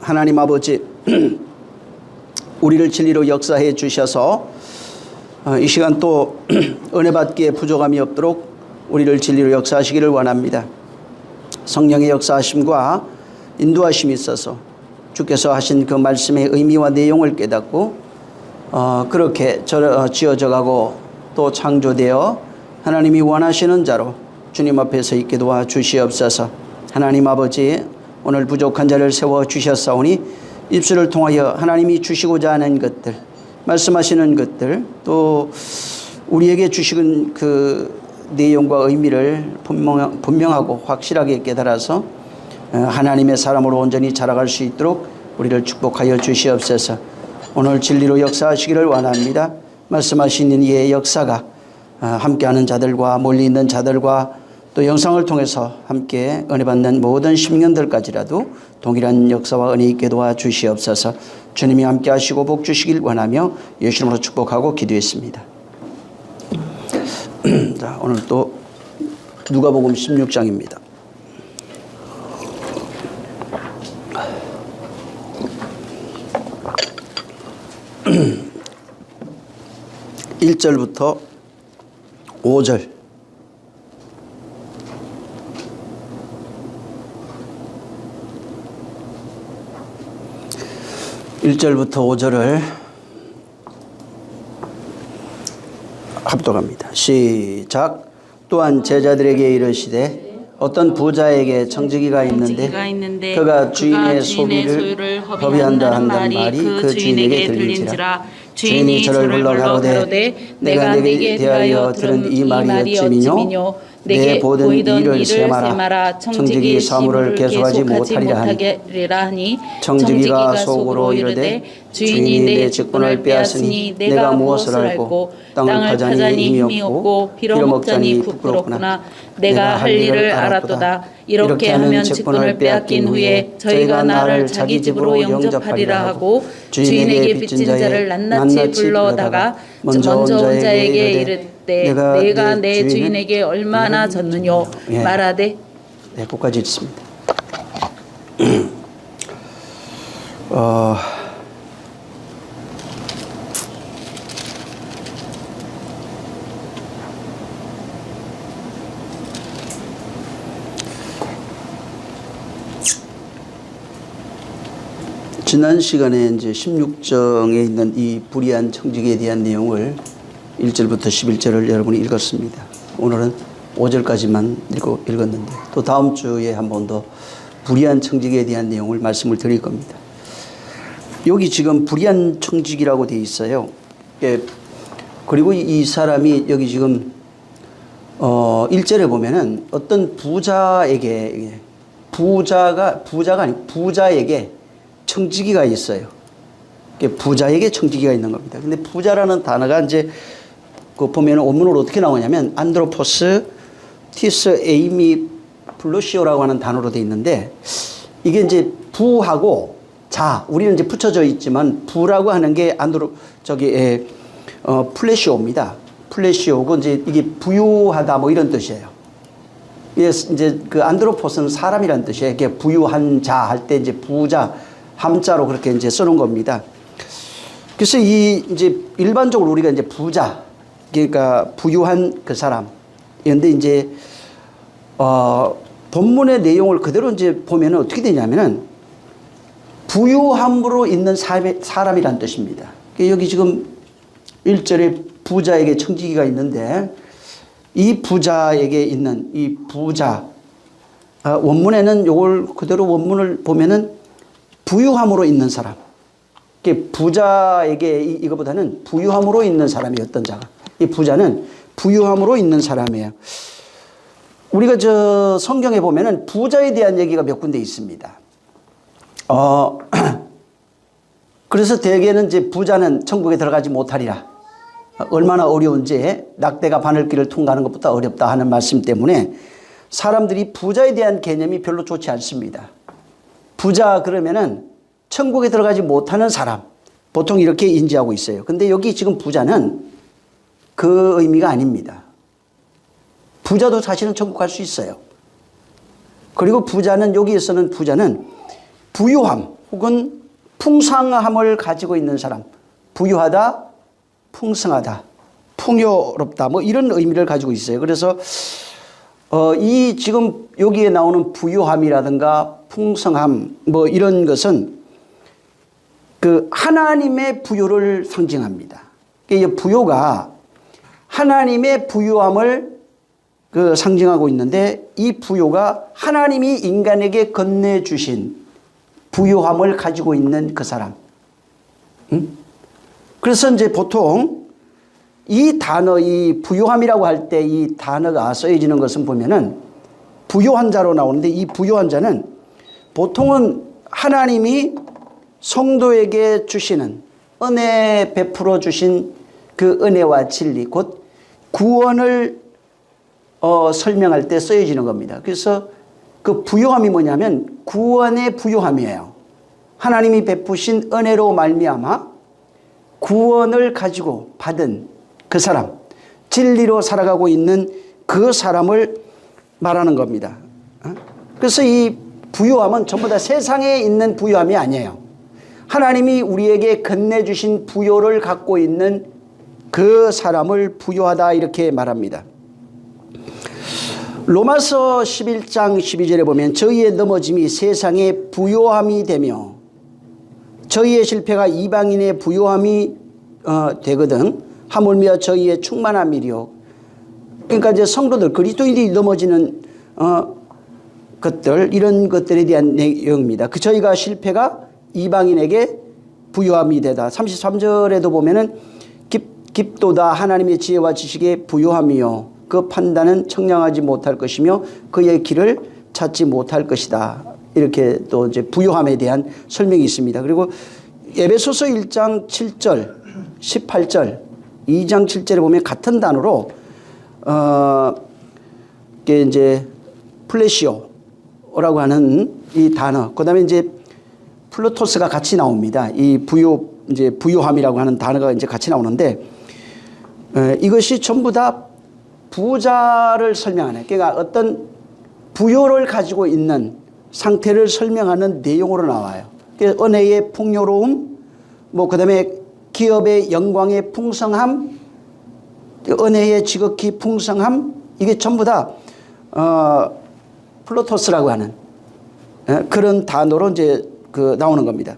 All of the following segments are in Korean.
하나님 아버지, 우리를 진리로 역사해 주셔서 이 시간 또 은혜 받기에 부족함이 없도록 우리를 진리로 역사하시기를 원합니다. 성령의 역사하심과 인도하심이 있어서 주께서 하신 그 말씀의 의미와 내용을 깨닫고 그렇게 지어져 가고 또 창조되어 하나님이 원하시는 자로 주님 앞에 서 있게 도와 주시옵소서. 하나님 아버지, 오늘 부족한 자를 세워 주셨사오니 입술을 통하여 하나님이 주시고자 하는 것들, 말씀하시는 것들, 또 우리에게 주시는 그 내용과 의미를 분명하고 확실하게 깨달아서 하나님의 사람으로 온전히 자라갈 수 있도록 우리를 축복하여 주시옵소서. 오늘 진리로 역사하시기를 원합니다. 말씀하시는 이의 역사가 함께하는 자들과 멀리 있는 자들과 또 영상을 통해서 함께 은혜 받는 모든 심령들까지라도 동일한 역사와 은혜 있게 도와주시옵소서. 주님이 함께 하시고 복 주시길 원하며 예수 이름으로 축복하고 기도했습니다. 자, 오늘 또 누가복음 16장입니다. (1절부터) (5절) 1절부터 5절을 합독합니다. 시작. 또한 제자들에게 이르시되 어떤 부자에게 청지기가 있는데 그가 주인의 소비를 허비한다 한다는 말이 그 주인에게 들린지라. 주인이 저를 불러 가로되 내가 네게 대하여 들은 이 말이 어찌미뇨 내게 보이던 일을 세마라. 청지기 사물을 계속하지 못하리라 하니 청지기가 속으로 이르되 주인이 내 직분을 빼앗으니 내가 무엇을 알고 땅을 파자니 힘이 없고 빌어먹자니 부끄럽구나. 내가 할 일을 알았도다. 이렇게 하면 직분을 빼앗긴 후에 저희가 나를 자기 집으로 영접하리라 하고 주인에게 빚진 자를 낱낱이 불러다가 먼저 온 자에게 이르되 내가 내 주인에게 얼마나 졌느뇨 말하되. 네, 끝까지 읽습니다. 지난 시간에 이제 16장에 있는 이 불의한 청지기에 대한 내용을 1절부터 11절을 여러분이 읽었습니다. 오늘은 5절까지만 읽었는데 또 다음 주에 한 번 더 불의한 청지기에 대한 내용을 말씀을 드릴 겁니다. 여기 지금 불의한 청지기라고 되어 있어요. 그리고 이 사람이 여기 지금 1절에 보면은 어떤 부자에게 부자에게 청지기가 있어요. 부자에게 청지기가 있는 겁니다. 근데 부자라는 단어가 이제 그 보면 원문으로 어떻게 나오냐면 안드로포스 티스 에이미 플루시오라고 하는 단어로 되어 있는데 이게 이제 부하고 자, 우리는 이제 붙여져 있지만 부라고 하는 게 플래시오입니다. 플래시오고 이제 이게 부유하다 뭐 이런 뜻이에요. 이제 그 안드로포스는 사람이란 뜻이에요. 이게 부유한 자 할 때 이제 부자 함자로 그렇게 이제 써놓은 겁니다. 그래서 이제 일반적으로 우리가 이제 부자, 그러니까 부유한 그 사람. 그런데 이제, 본문의 내용을 그대로 이제 보면 어떻게 되냐면은 부유함으로 있는 사람이란 뜻입니다. 여기 지금 1절에 부자에게 청지기가 있는데 이 부자에게 있는 이 부자, 원문에는 요걸 그대로 원문을 보면은 부유함으로 있는 사람. 부자에게 이거보다는 부유함으로 있는 사람이 어떤 자가. 이 부자는 부유함으로 있는 사람이에요. 우리가 저 성경에 보면은 부자에 대한 얘기가 몇 군데 있습니다. 그래서 대개는 이제 부자는 천국에 들어가지 못하리라. 얼마나 어려운지 낙대가 바늘길을 통과하는 것보다 어렵다 하는 말씀 때문에 사람들이 부자에 대한 개념이 별로 좋지 않습니다. 부자 그러면은 천국에 들어가지 못하는 사람, 보통 이렇게 인지하고 있어요. 근데 여기 지금 부자는 그 의미가 아닙니다. 부자도 사실은 천국 갈 수 있어요. 그리고 부자는, 여기에서는 부자는 부유함, 혹은 풍성함을 가지고 있는 사람, 부유하다, 풍성하다, 풍요롭다, 뭐 이런 의미를 가지고 있어요. 그래서 이 지금 여기에 나오는 부유함이라든가 풍성함 뭐 이런 것은 그 하나님의 부유를 상징합니다. 이 부유가 하나님의 부유함을 그 상징하고 있는데, 이 부유가 하나님이 인간에게 건네주신 부유함을 가지고 있는 그 사람. 그래서 이제 보통 이 단어, 이 부유함이라고 할 때 이 단어가 쓰여지는 것은 보면은 부유한 자로 나오는데, 이 부유한 자는 보통은 하나님이 성도에게 주시는 은혜 베풀어 주신 그 은혜와 진리, 곧 구원을 설명할 때 쓰여지는 겁니다. 그래서 그 부유함이 뭐냐면 구원의 부유함이에요. 하나님이 베푸신 은혜로 말미암아 구원을 가지고 받은 그 사람, 진리로 살아가고 있는 그 사람을 말하는 겁니다. 그래서 이 부유함은 전부 다 세상에 있는 부유함이 아니에요. 하나님이 우리에게 건네주신 부요를 갖고 있는 그 사람을 부유하다 이렇게 말합니다. 로마서 11장 12절에 보면 저희의 넘어짐이 세상의 부요함이 되며 저희의 실패가 이방인의 부요함이 되거든 하물며 저희의 충만함이리요. 그러니까 이제 성도들, 그리스도인들이 넘어지는 것들, 이런 것들에 대한 내용입니다. 그 저희가 실패가 이방인에게 부요함이 되다. 33절에도 보면은 깊도다 하나님의 지혜와 지식의 부요함이요 그 판단은 청량하지 못할 것이며 그의 길을 찾지 못할 것이다. 이렇게 또 이제 부요함에 대한 설명이 있습니다. 그리고 에베소서 1장 7절, 18절, 2장 7절에 보면 같은 단어로 이게 이제 플래시오라고 하는 이 단어, 그다음에 이제 플루토스가 같이 나옵니다. 이 이제 부요함이라고 하는 단어가 이제 같이 나오는데, 이것이 전부 다 부자를 설명하는, 그러니까 어떤 부요를 가지고 있는 상태를 설명하는 내용으로 나와요. 그래서 은혜의 풍요로움, 뭐 그다음에 기업의 영광의 풍성함, 은혜의 지극히 풍성함, 이게 전부 다 플루토스라고 하는 그런 단어로 이제 나오는 겁니다.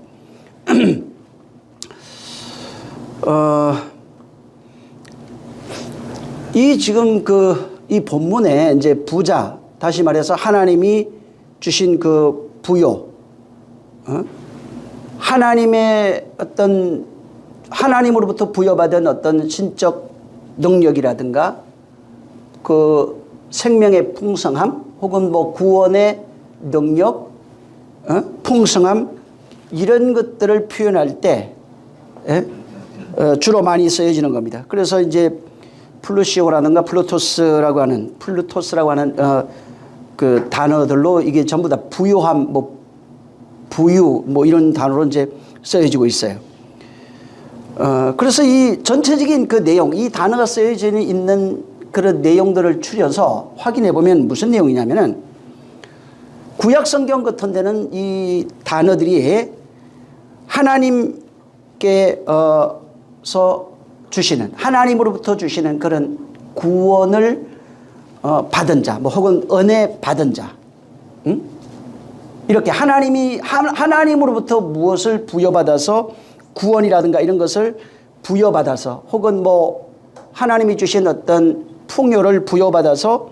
이 지금 이 본문에 이제 부자, 다시 말해서 하나님이 주신 그 부요, 하나님의 어떤 하나님으로부터 부여받은 어떤 신적 능력이라든가 그 생명의 풍성함 혹은 뭐 구원의 능력, 풍성함, 이런 것들을 표현할 때 주로 많이 쓰여지는 겁니다. 그래서 이제 플루시오라든가 플루토스라고 하는 그 단어들로 이게 전부 다 부유함, 뭐 부유, 뭐 이런 단어로 이제 쓰여지고 있어요. 그래서 이 전체적인 그 내용, 이 단어가 쓰여져 있는 그런 내용들을 추려서 확인해 보면 무슨 내용이냐면은, 구약 성경 같은 데는 이 단어들이 하나님께서 주시는, 하나님으로부터 주시는 그런 구원을 받은 자, 뭐 혹은 은혜 받은 자, 이렇게 하나님으로부터 무엇을 부여받아서 구원이라든가 이런 것을 부여받아서, 혹은 뭐 하나님이 주신 어떤 풍요를 부여받아서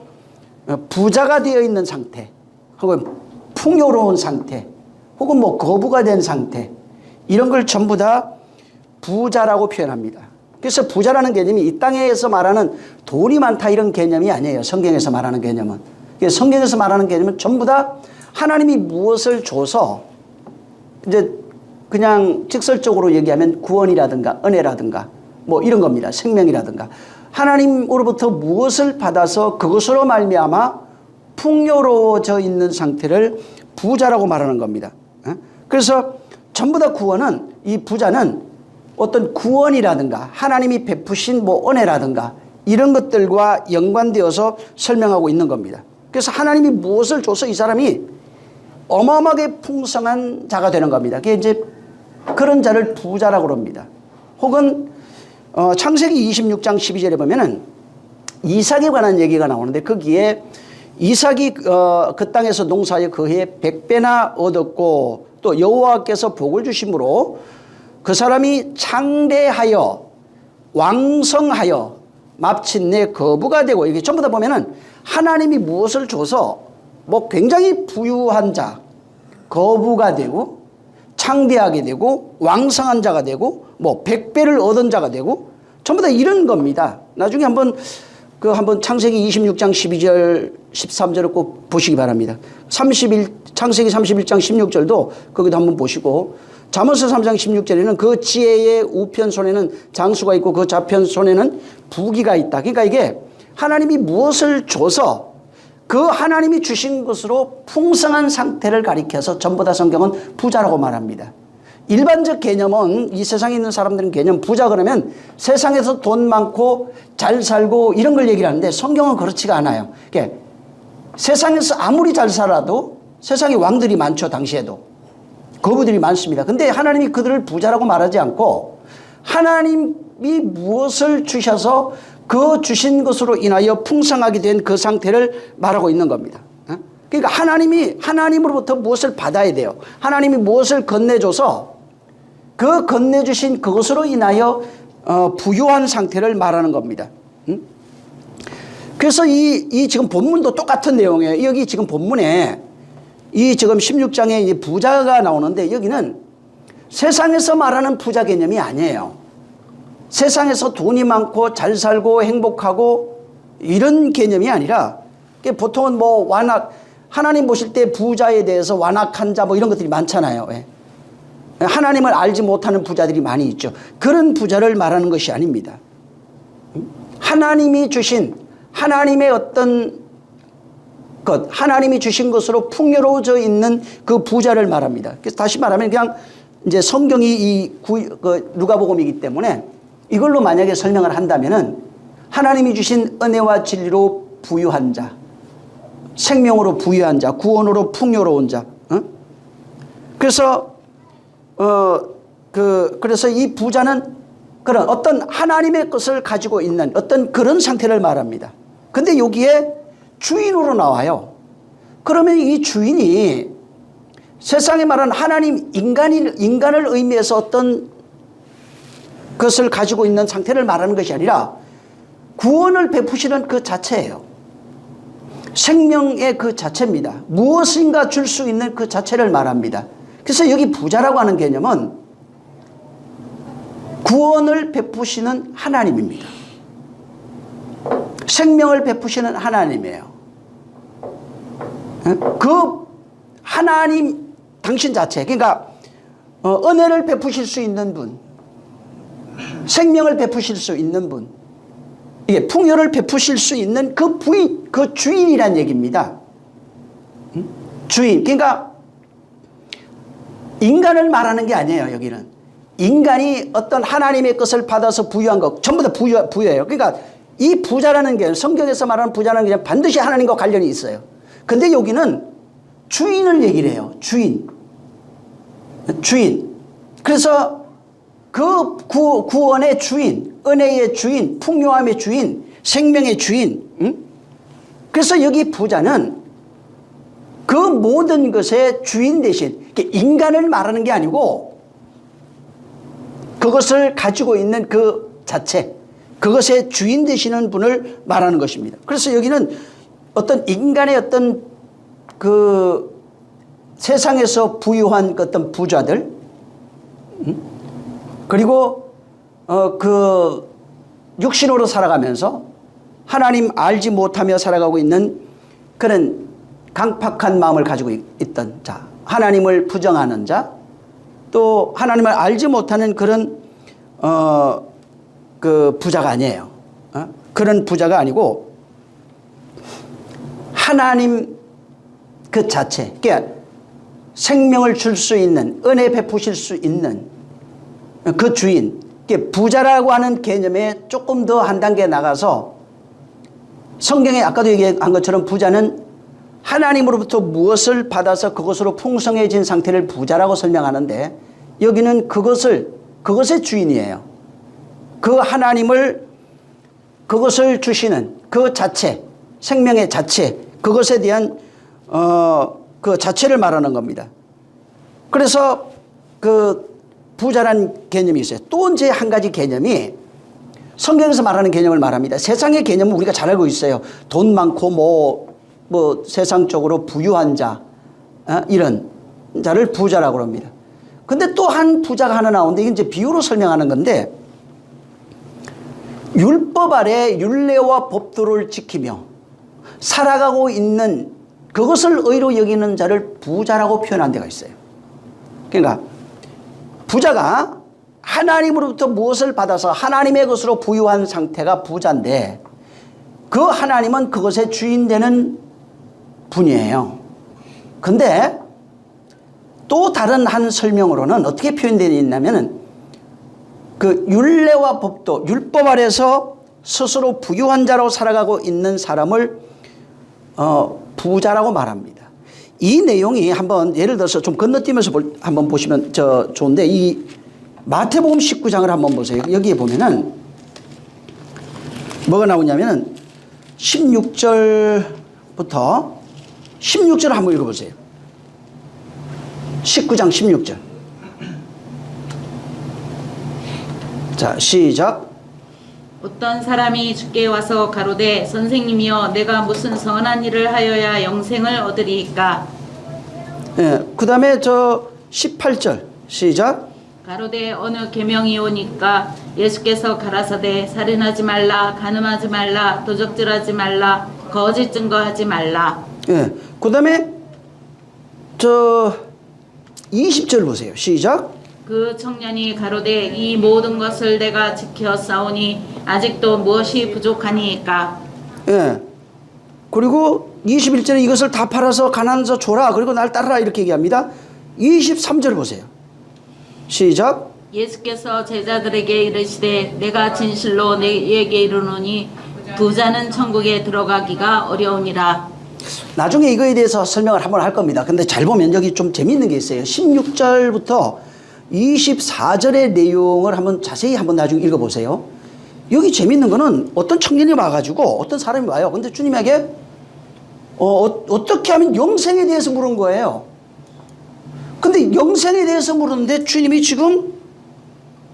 부자가 되어 있는 상태, 혹은 풍요로운 상태, 혹은 뭐 거부가 된 상태, 이런 걸 전부 다 부자라고 표현합니다. 그래서 부자라는 개념이 이 땅에서 말하는 돈이 많다 이런 개념이 아니에요. 성경에서 말하는 개념은. 성경에서 말하는 개념은 전부 다 하나님이 무엇을 줘서, 이제 그냥 직설적으로 얘기하면 구원이라든가 은혜라든가 뭐 이런 겁니다. 생명이라든가 하나님으로부터 무엇을 받아서 그것으로 말미암아 풍요로워져 있는 상태를 부자라고 말하는 겁니다. 그래서 전부 다 구원은, 이 부자는 어떤 구원이라든가 하나님이 베푸신 뭐 은혜라든가 이런 것들과 연관되어서 설명하고 있는 겁니다. 그래서 하나님이 무엇을 줘서 이 사람이 어마어마하게 풍성한 자가 되는 겁니다. 그게 이제 그런 자를 부자라고 그럽니다. 혹은 창세기 26장 12절에 보면은 이삭에 관한 얘기가 나오는데 거기에 이삭이 그 땅에서 농사하여 그 해에 100배나 얻었고 또 여호와께서 복을 주심으로 그 사람이 창대하여 왕성하여 마침내 거부가 되고 이게 전부 다 보면은 하나님이 무엇을 줘서 뭐 굉장히 부유한 자, 거부가 되고 창대하게 되고 왕성한 자가 되고 뭐 100배를 얻은 자가 되고 전부 다 이런 겁니다. 나중에 한번 창세기 26장 12절 13절을 꼭 보시기 바랍니다. 창세기 31장 16절도 거기도 한번 보시고 잠언서 3장 16절에는 그 지혜의 우편 손에는 장수가 있고 그 좌편 손에는 부귀가 있다. 그러니까 이게 하나님이 무엇을 줘서 그 하나님이 주신 것으로 풍성한 상태를 가리켜서 전부 다 성경은 부자라고 말합니다. 일반적 개념은 이 세상에 있는 사람들은 개념 부자 그러면 세상에서 돈 많고 잘 살고 이런 걸 얘기를 하는데 성경은 그렇지가 않아요. 그러니까 세상에서 아무리 잘 살아도 세상에 왕들이 많죠. 당시에도 거부들이 많습니다. 근데 하나님이 그들을 부자라고 말하지 않고 하나님이 무엇을 주셔서 그 주신 것으로 인하여 풍성하게 된 그 상태를 말하고 있는 겁니다. 그러니까 하나님으로부터 무엇을 받아야 돼요. 하나님이 무엇을 건네줘서 그 건네주신 그것으로 인하여 부유한 상태를 말하는 겁니다. 그래서 이 지금 본문도 똑같은 내용이에요. 여기 지금 본문에 이 지금 16장에 이 부자가 나오는데 여기는 세상에서 말하는 부자 개념이 아니에요. 세상에서 돈이 많고 잘 살고 행복하고 이런 개념이 아니라 보통은 뭐 하나님 보실 때 부자에 대해서 완악한 자 뭐 이런 것들이 많잖아요. 하나님을 알지 못하는 부자들이 많이 있죠. 그런 부자를 말하는 것이 아닙니다. 하나님이 주신 하나님의 어떤 것, 하나님이 주신 것으로 풍요로워져 있는 그 부자를 말합니다. 그래서 다시 말하면 그냥 이제 성경이 누가복음이기 때문에 이걸로 만약에 설명을 한다면은 하나님이 주신 은혜와 진리로 부유한 자, 생명으로 부유한 자, 구원으로 풍요로운 자. 그래서 그래서 이 부자는 그런 어떤 하나님의 것을 가지고 있는 어떤 그런 상태를 말합니다. 근데 여기에 주인으로 나와요. 그러면 이 주인이 세상에 말하는 하나님 인간을 의미해서 어떤 것을 가지고 있는 상태를 말하는 것이 아니라 구원을 베푸시는 그 자체예요. 생명의 그 자체입니다. 무엇인가 줄 수 있는 그 자체를 말합니다. 그래서 여기 부자라고 하는 개념은 구원을 베푸시는 하나님입니다. 생명을 베푸시는 하나님이에요. 그 하나님 당신 자체, 그러니까 은혜를 베푸실 수 있는 분, 생명을 베푸실 수 있는 분, 이게 풍요를 베푸실 수 있는 그 부인, 그 주인이란 얘기입니다. 주인, 그러니까 인간을 말하는 게 아니에요. 여기는 인간이 어떤 하나님의 것을 받아서 부유한 것 전부 다 부유해요. 그러니까 이 부자라는 게 성경에서 말하는 부자라는 게 반드시 하나님과 관련이 있어요. 근데 여기는 주인을 얘기를 해요. 주인. 그래서 그 구원의 주인, 은혜의 주인, 풍요함의 주인, 생명의 주인. 그래서 여기 부자는 그 모든 것의 주인 대신 인간을 말하는 게 아니고 그것을 가지고 있는 그 자체, 그것의 주인 되시는 분을 말하는 것입니다. 그래서 여기는 어떤 인간의 어떤 그 세상에서 부유한 어떤 부자들, 그리고 그 육신으로 살아가면서 하나님 알지 못하며 살아가고 있는 그런 강팍한 마음을 가지고 있던 자, 하나님을 부정하는 자, 또 하나님을 알지 못하는 그런 그 부자가 아니에요. 그런 부자가 아니고 하나님 그 자체, 그러니까 생명을 줄 수 있는, 은혜 베푸실 수 있는 그 주인, 부자라고 하는 개념에 조금 더 한 단계 나가서 성경에 아까도 얘기한 것처럼 부자는 하나님으로부터 무엇을 받아서 그것으로 풍성해진 상태를 부자라고 설명하는데 여기는 그것의 주인이에요. 그 하나님을 그것을 주시는 그 자체, 생명의 자체, 그것에 대한 그 자체를 말하는 겁니다. 그래서 그 부자란 개념이 있어요. 또 이제 한 가지 개념이 성경에서 말하는 개념을 말합니다. 세상의 개념은 우리가 잘 알고 있어요. 돈 많고 뭐 세상적으로 부유한 자, 이런 자를 부자라고 합니다. 근데 또 한 부자가 하나 나오는데 이게 이제 비유로 설명하는 건데 율법 아래 율례와 법도를 지키며 살아가고 있는 그것을 의로 여기는 자를 부자라고 표현한 데가 있어요. 그러니까 부자가 하나님으로부터 무엇을 받아서 하나님의 것으로 부유한 상태가 부자인데 그 하나님은 그것의 주인 되는 분이에요. 근데 또 다른 한 설명으로는 어떻게 표현되어 있냐면은 그 율례와 법도, 율법 아래서 스스로 부유한 자로 살아가고 있는 사람을 부자라고 말합니다. 이 내용이 한번 예를 들어서 좀 건너뛰면서 한번 보시면 좋은데 이 마태복음 19장을 한번 보세요. 여기에 보면은 뭐가 나오냐면은 16절부터 16절 한번 읽어보세요. 19장 16절. 자, 시작. 어떤 사람이 주께 와서 가로되 선생님이여 내가 무슨 선한 일을 하여야 영생을 얻으리이까. 예, 그 다음에 18절 시작. 가로되 어느 계명이 오니까 예수께서 가라사대 살인하지 말라 간음하지 말라 도적질하지 말라 거짓 증거하지 말라. 예, 그 다음에 20절 보세요. 시작. 그 청년이 가로되 이 모든 것을 내가 지켜 싸우니 아직도 무엇이 부족하니이까. 예. 그리고 21절에 이것을 다 팔아서 가난한 자 줘라. 그리고 날 따르라. 이렇게 얘기합니다. 23절 보세요. 시작. 예수께서 제자들에게 이르시되 내가 진실로 너희에게 이르노니 부자는 천국에 들어가기가 어려우니라. 나중에 이거에 대해서 설명을 한번 할 겁니다. 근데 잘 보면 여기 좀 재미있는 게 있어요. 16절부터 24절의 내용을 한번 자세히 한번 나중에 읽어보세요. 여기 재미있는 거는 어떤 청년이 와가지고 어떤 사람이 와요. 근데 주님에게 어떻게 하면 영생에 대해서 물은 거예요. 근데 영생에 대해서 물었는데 주님이 지금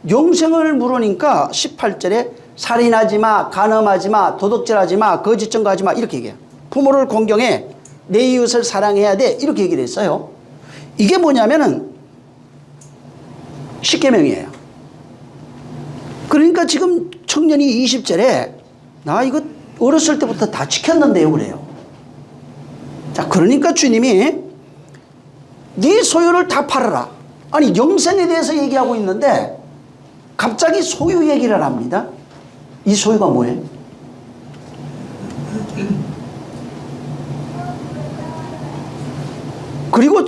영생을 물으니까 18절에 살인하지 마, 간음하지 마, 도둑질하지 마, 거짓 증거하지 마 이렇게 얘기해요. 부모를 공경해, 내 이웃을 사랑해야 돼 이렇게 얘기를 했어요. 이게 뭐냐면은 10계명이에요. 그러니까 지금 청년이 20절에 나 이거 어렸을 때부터 다 지켰는데요 그래요. 자, 그러니까 주님이 네 소유를 다 팔아라. 아니 영생에 대해서 얘기하고 있는데 갑자기 소유 얘기를 합니다. 이 소유가 뭐예요? 그리고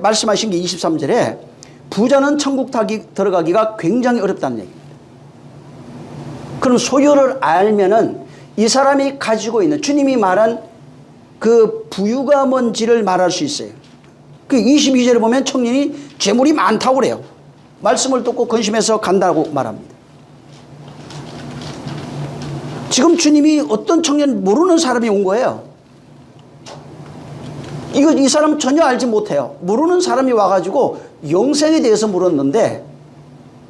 말씀하신 게 23절에 부자는 천국 들어가기가 굉장히 어렵다는 얘기입니다. 그럼 소유를 알면은 이 사람이 가지고 있는 주님이 말한 그 부유가 뭔지를 말할 수 있어요. 그 22절에 보면 청년이 재물이 많다고 그래요. 말씀을 듣고 근심해서 간다고 말합니다. 지금 주님이 어떤 청년 모르는 사람이 온 거예요. 이 사람 전혀 알지 못해요. 모르는 사람이 와가지고 영생에 대해서 물었는데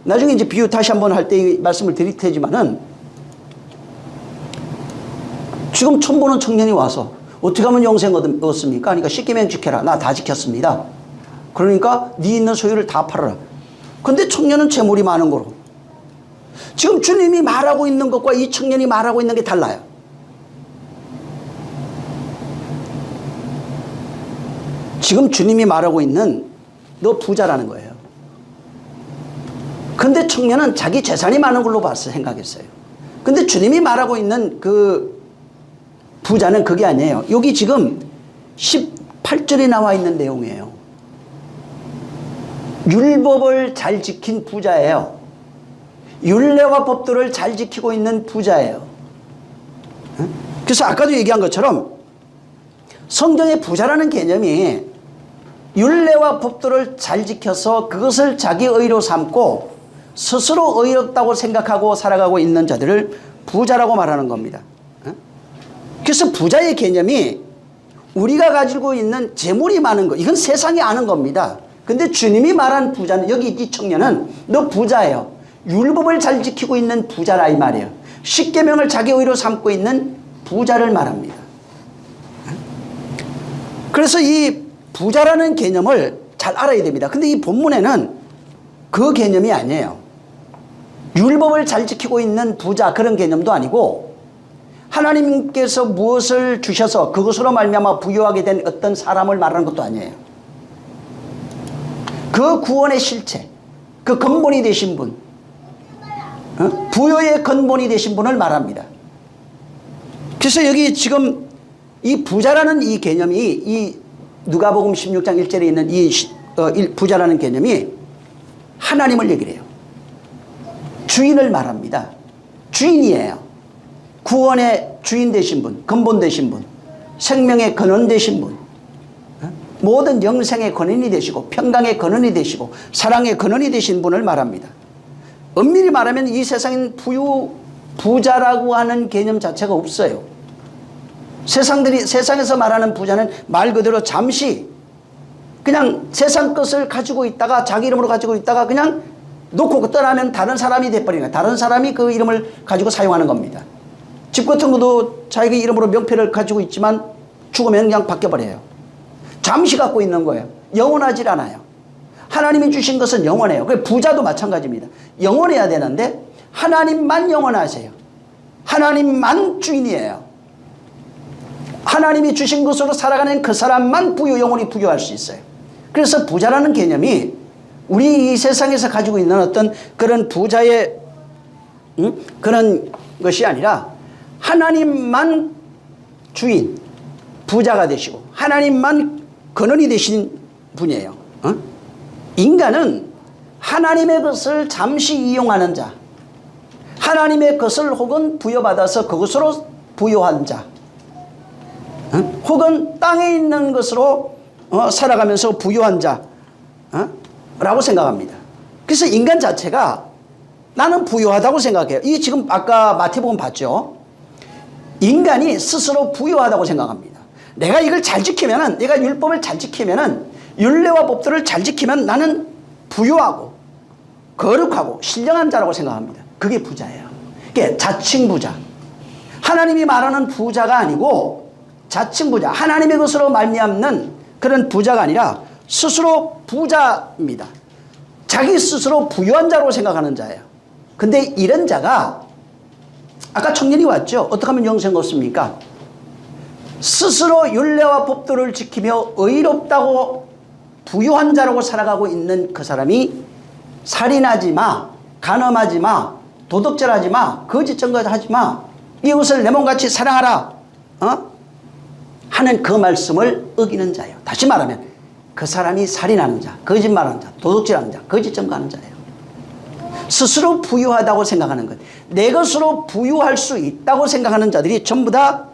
나중에 이제 비유 다시 한번 할 때 말씀을 드릴 테지만은 지금 처음 보는 청년이 와서 어떻게 하면 영생 얻습니까? 그러니까 10계명 지켜라. 나 다 지켰습니다. 그러니까 네 있는 소유를 다 팔아라. 근데 청년은 재물이 많은 거로. 지금 주님이 말하고 있는 것과 이 청년이 말하고 있는 게 달라요. 지금 주님이 말하고 있는 너 부자라는 거예요. 근데 청년은 자기 재산이 많은 걸로 봤어 생각했어요. 근데 주님이 말하고 있는 그 부자는 그게 아니에요. 여기 지금 18절에 나와 있는 내용이에요. 율법을 잘 지킨 부자예요. 율례와 법도를 잘 지키고 있는 부자예요. 그래서 아까도 얘기한 것처럼 성경의 부자라는 개념이 율례와 법도를 잘 지켜서 그것을 자기 의로 삼고 스스로 의롭다고 생각하고 살아가고 있는 자들을 부자라고 말하는 겁니다. 그래서 부자의 개념이 우리가 가지고 있는 재물이 많은 것, 이건 세상이 아는 겁니다. 근데 주님이 말한 부자는, 여기 이 청년은 너 부자예요. 율법을 잘 지키고 있는 부자라 이 말이에요. 십계명을 자기 의로 삼고 있는 부자를 말합니다. 그래서 이 부자라는 개념을 잘 알아야 됩니다. 근데 이 본문에는 그 개념이 아니에요. 율법을 잘 지키고 있는 부자, 그런 개념도 아니고 하나님께서 무엇을 주셔서 그것으로 말미암아 부유하게 된 어떤 사람을 말하는 것도 아니에요. 그 구원의 실체, 그 근본이 되신 분, 부여의 근본이 되신 분을 말합니다. 그래서 여기 지금 이 부자라는 이 개념이, 이 누가복음 16장 1절에 있는 이 부자라는 개념이 하나님을 얘기를 해요. 주인을 말합니다. 주인이에요. 구원의 주인 되신 분, 근본 되신 분, 생명의 근원 되신 분, 모든 영생의 근원이 되시고 평강의 근원이 되시고 사랑의 근원이 되신 분을 말합니다. 엄밀히 말하면 이 세상엔 부자라고 하는 개념 자체가 없어요. 세상에서 말하는 부자는 말 그대로 잠시 그냥 세상 것을 가지고 있다가 자기 이름으로 가지고 있다가 그냥 놓고 떠나면 다른 사람이 돼버리는 거예요. 다른 사람이 그 이름을 가지고 사용하는 겁니다. 집 같은 것도 자기 이름으로 명패를 가지고 있지만 죽으면 그냥 바뀌어버려요. 잠시 갖고 있는 거예요. 영원하질 않아요. 하나님이 주신 것은 영원해요. 부자도 마찬가지입니다. 영원해야 되는데 하나님만 영원하세요. 하나님만 주인이에요. 하나님이 주신 것으로 살아가는 그 사람만 영원히 부유할 수 있어요. 그래서 부자라는 개념이 우리 이 세상에서 가지고 있는 어떤 그런 부자의 그런 것이 아니라 하나님만 주인, 부자가 되시고 하나님만 근원이 되신 분이에요. 인간은 하나님의 것을 잠시 이용하는 자, 하나님의 것을 혹은 부여받아서 그것으로 부여한 자, 혹은 땅에 있는 것으로 살아가면서 부유한 자라고 생각합니다. 그래서 인간 자체가 나는 부유하다고 생각해요. 이 지금 아까 마태복음 봤죠? 인간이 스스로 부유하다고 생각합니다. 내가 이걸 잘 지키면은, 내가 율법을 잘 지키면은, 율례와 법도를 잘 지키면 나는 부유하고 거룩하고 신령한 자라고 생각합니다. 그게 부자예요. 그게 자칭 부자. 하나님이 말하는 부자가 아니고 자칭 부자, 하나님의 것으로 말미암는 그런 부자가 아니라 스스로 부자입니다. 자기 스스로 부유한 자로 생각하는 자예요. 근데 이런 자가 아까 청년이 왔죠. 어떻게 하면 영생 얻습니까? 스스로 율례와 법도를 지키며 의롭다고 부유한 자라고 살아가고 있는 그 사람이 살인하지 마, 간음하지 마, 도둑질하지 마, 거짓 증거하지 마, 이웃을 내 몸같이 사랑하라 하는 그 말씀을 어기는 자예요. 다시 말하면 그 사람이 살인하는 자, 거짓말하는 자, 도둑질하는 자, 거짓 증거하는 자예요. 스스로 부유하다고 생각하는 것, 내 것으로 부유할 수 있다고 생각하는 자들이 전부 다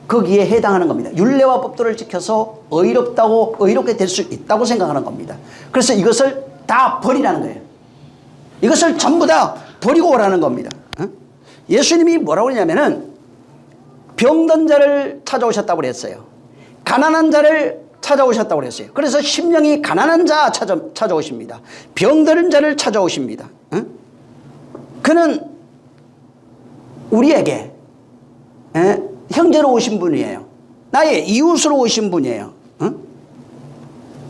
거기에 해당하는 겁니다. 율례와 법도를 지켜서 의롭게 될 수 있다고 생각하는 겁니다. 그래서 이것을 다 버리라는 거예요. 이것을 전부 다 버리고 오라는 겁니다. 예수님이 뭐라고 그러냐면은 병든 자를 찾아오셨다고 그랬어요. 가난한 자를 찾아오셨다고 그랬어요. 그래서 심령이 가난한 자 찾아오십니다. 병든 자를 찾아오십니다. 그는 우리에게 형제로 오신 분이에요. 나의 이웃으로 오신 분이에요.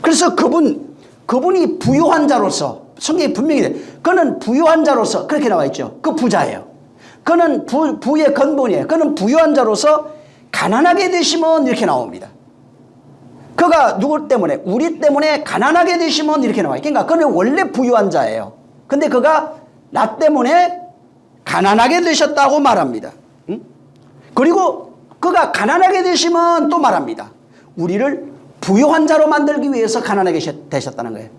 그래서 그분이 부유한 자로서, 성경에 분명히 그는 부유한 자로서 그렇게 나와 있죠. 그 부자예요. 그는 부의 근본이에요. 그는 부유한 자로서 가난하게 되시면 이렇게 나옵니다. 그가 누구 때문에? 우리 때문에 가난하게 되시면 이렇게 나와요. 그러니까 그는 원래 부유한 자예요. 근데 그가 나 때문에 가난하게 되셨다고 말합니다. 그리고 그가 가난하게 되시면 또 말합니다. 우리를 부유한 자로 만들기 위해서 가난하게 되셨다는 거예요.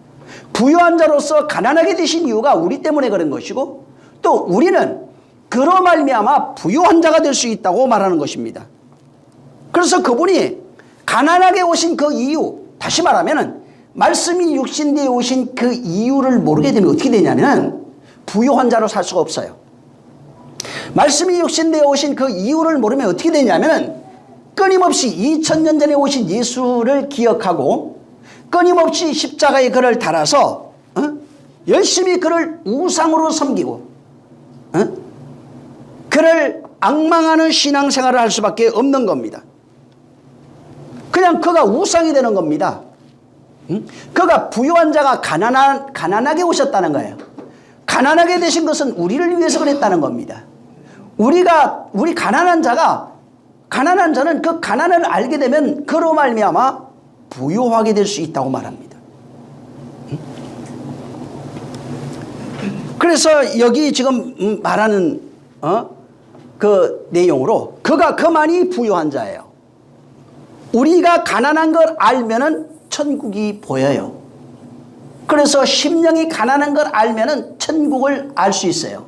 부유한 자로서 가난하게 되신 이유가 우리 때문에 그런 것이고, 또 우리는 그로 말미암아 부유한 자가 될 수 있다고 말하는 것입니다. 그래서 그분이 가난하게 오신 그 이유, 다시 말하면 말씀이 육신되어 오신 그 이유를 모르게 되면 어떻게 되냐면 부유한 자로 살 수가 없어요. 말씀이 육신되어 오신 그 이유를 모르면 어떻게 되냐면 끊임없이 2000년 전에 오신 예수를 기억하고 끊임없이 십자가에 그를 달아서 열심히 그를 우상으로 섬기고 그를 악망하는 신앙생활을 할 수밖에 없는 겁니다. 그냥 그가 우상이 되는 겁니다. 그가 부유한 자가 가난하게 오셨다는 거예요. 가난하게 되신 것은 우리를 위해서 그랬다는 겁니다. 우리 가난한 자는 그 가난을 알게 되면 그로 말미암아 부유하게 될 수 있다고 말합니다. 그래서 여기 지금 말하는 그 내용으로 그가 그만이 부유한 자예요. 우리가 가난한 걸 알면은 천국이 보여요. 그래서 심령이 가난한 걸 알면은 천국을 알 수 있어요.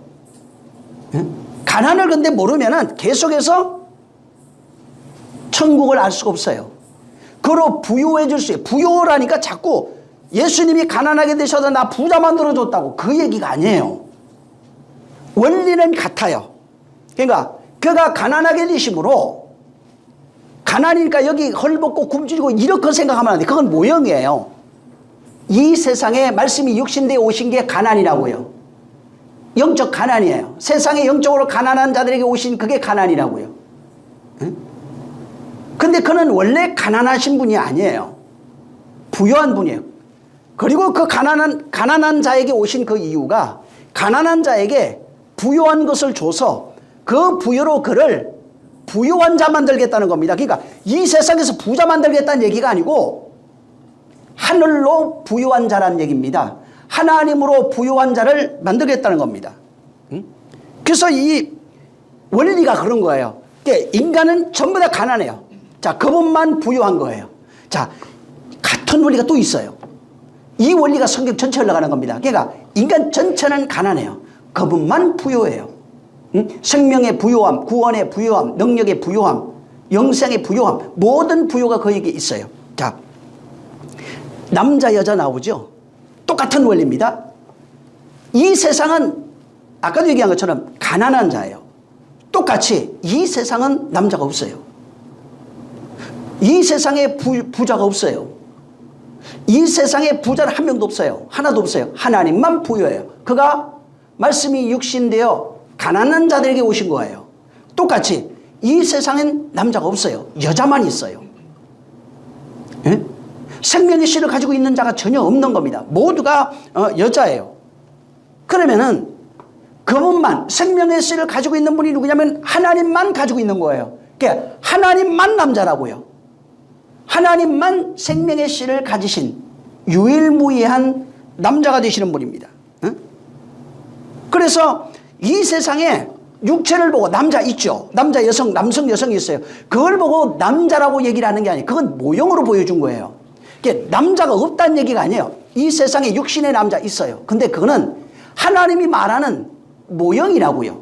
가난을 근데 모르면은 계속해서 천국을 알 수가 없어요. 그로 부유해 줄 수 있어요. 부유라니까 자꾸 예수님이 가난하게 되셔서 나 부자 만들어줬다고 그 얘기가 아니에요. 원리는 같아요. 그러니까 그가 가난하게 되심으로 가난이니까 여기 헐벗고 굶주리고 이렇게 생각하면 안 돼. 그건 모형이에요. 이 세상에 말씀이 육신되어 오신 게 가난이라고요. 영적 가난이에요. 세상에 영적으로 가난한 자들에게 오신 그게 가난이라고요. 근데 그는 원래 가난하신 분이 아니에요. 부유한 분이에요. 그리고 그 가난한 자에게 오신 그 이유가 가난한 자에게 부유한 것을 줘서 그 부유로 그를 부유한 자 만들겠다는 겁니다. 그러니까 이 세상에서 부자 만들겠다는 얘기가 아니고 하늘로 부유한 자라는 얘기입니다. 하나님으로 부유한 자를 만들겠다는 겁니다. 그래서 이 원리가 그런 거예요. 그러니까 인간은 전부 다 가난해요. 자, 그분만 부유한 거예요. 자, 같은 원리가 또 있어요. 이 원리가 성경 전체에 흘러가는 겁니다. 그러니까 인간 전체는 가난해요. 그분만 부유해요. 생명의 부유함, 구원의 부유함, 능력의 부유함, 영생의 부유함, 모든 부유가 그에게 있어요. 자, 남자 여자 나오죠. 똑같은 원리입니다. 이 세상은 아까도 얘기한 것처럼 가난한 자예요. 똑같이 이 세상은 남자가 없어요. 이 세상에 부자가 없어요. 이 세상에 부자는 한 명도 없어요. 하나도 없어요. 하나님만 부유해요. 그가 말씀이 육신되어 가난한 자들에게 오신 거예요. 똑같이 이 세상엔 남자가 없어요. 여자만 있어요. 예? 생명의 씨를 가지고 있는 자가 전혀 없는 겁니다. 모두가 여자예요. 그러면은 그분만 생명의 씨를 가지고 있는 분이 누구냐면 하나님만 가지고 있는 거예요. 그러니까 하나님만 남자라고요. 하나님만 생명의 씨를 가지신 유일무이한 남자가 되시는 분입니다. 그래서 이 세상에 육체를 보고 남자 있죠. 남자 여성, 남성 여성이 있어요. 그걸 보고 남자라고 얘기를 하는 게 아니에요. 그건 모형으로 보여준 거예요. 남자가 없다는 얘기가 아니에요. 이 세상에 육신의 남자 있어요. 근데 그거는 하나님이 말하는 모형이라고요.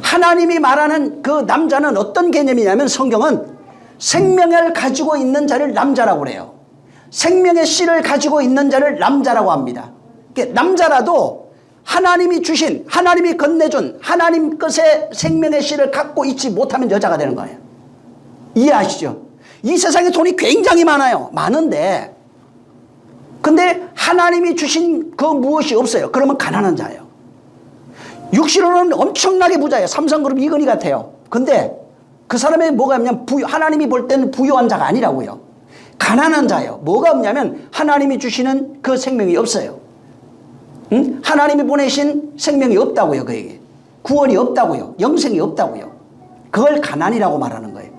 하나님이 말하는 그 남자는 어떤 개념이냐면 성경은 생명을 가지고 있는 자를 남자라고 그래요. 생명의 씨를 가지고 있는 자를 남자라고 합니다. 남자라도 하나님이 주신, 하나님이 건네준 하나님 것의 생명의 씨를 갖고 있지 못하면 여자가 되는 거예요. 이해하시죠? 이 세상에 돈이 굉장히 많아요. 많은데 근데 하나님이 주신 그 무엇이 없어요. 그러면 가난한 자예요. 육신으로는 엄청나게 부자예요. 삼성그룹 이건희 같아요. 근데 그 사람의 뭐가 없냐면 하나님이 볼 때는 부유한 자가 아니라고요. 가난한 자예요. 뭐가 없냐면 하나님이 주시는 그 생명이 없어요. 응? 하나님이 보내신 생명이 없다고요. 그에게 구원이 없다고요. 영생이 없다고요. 그걸 가난이라고 말하는 거예요.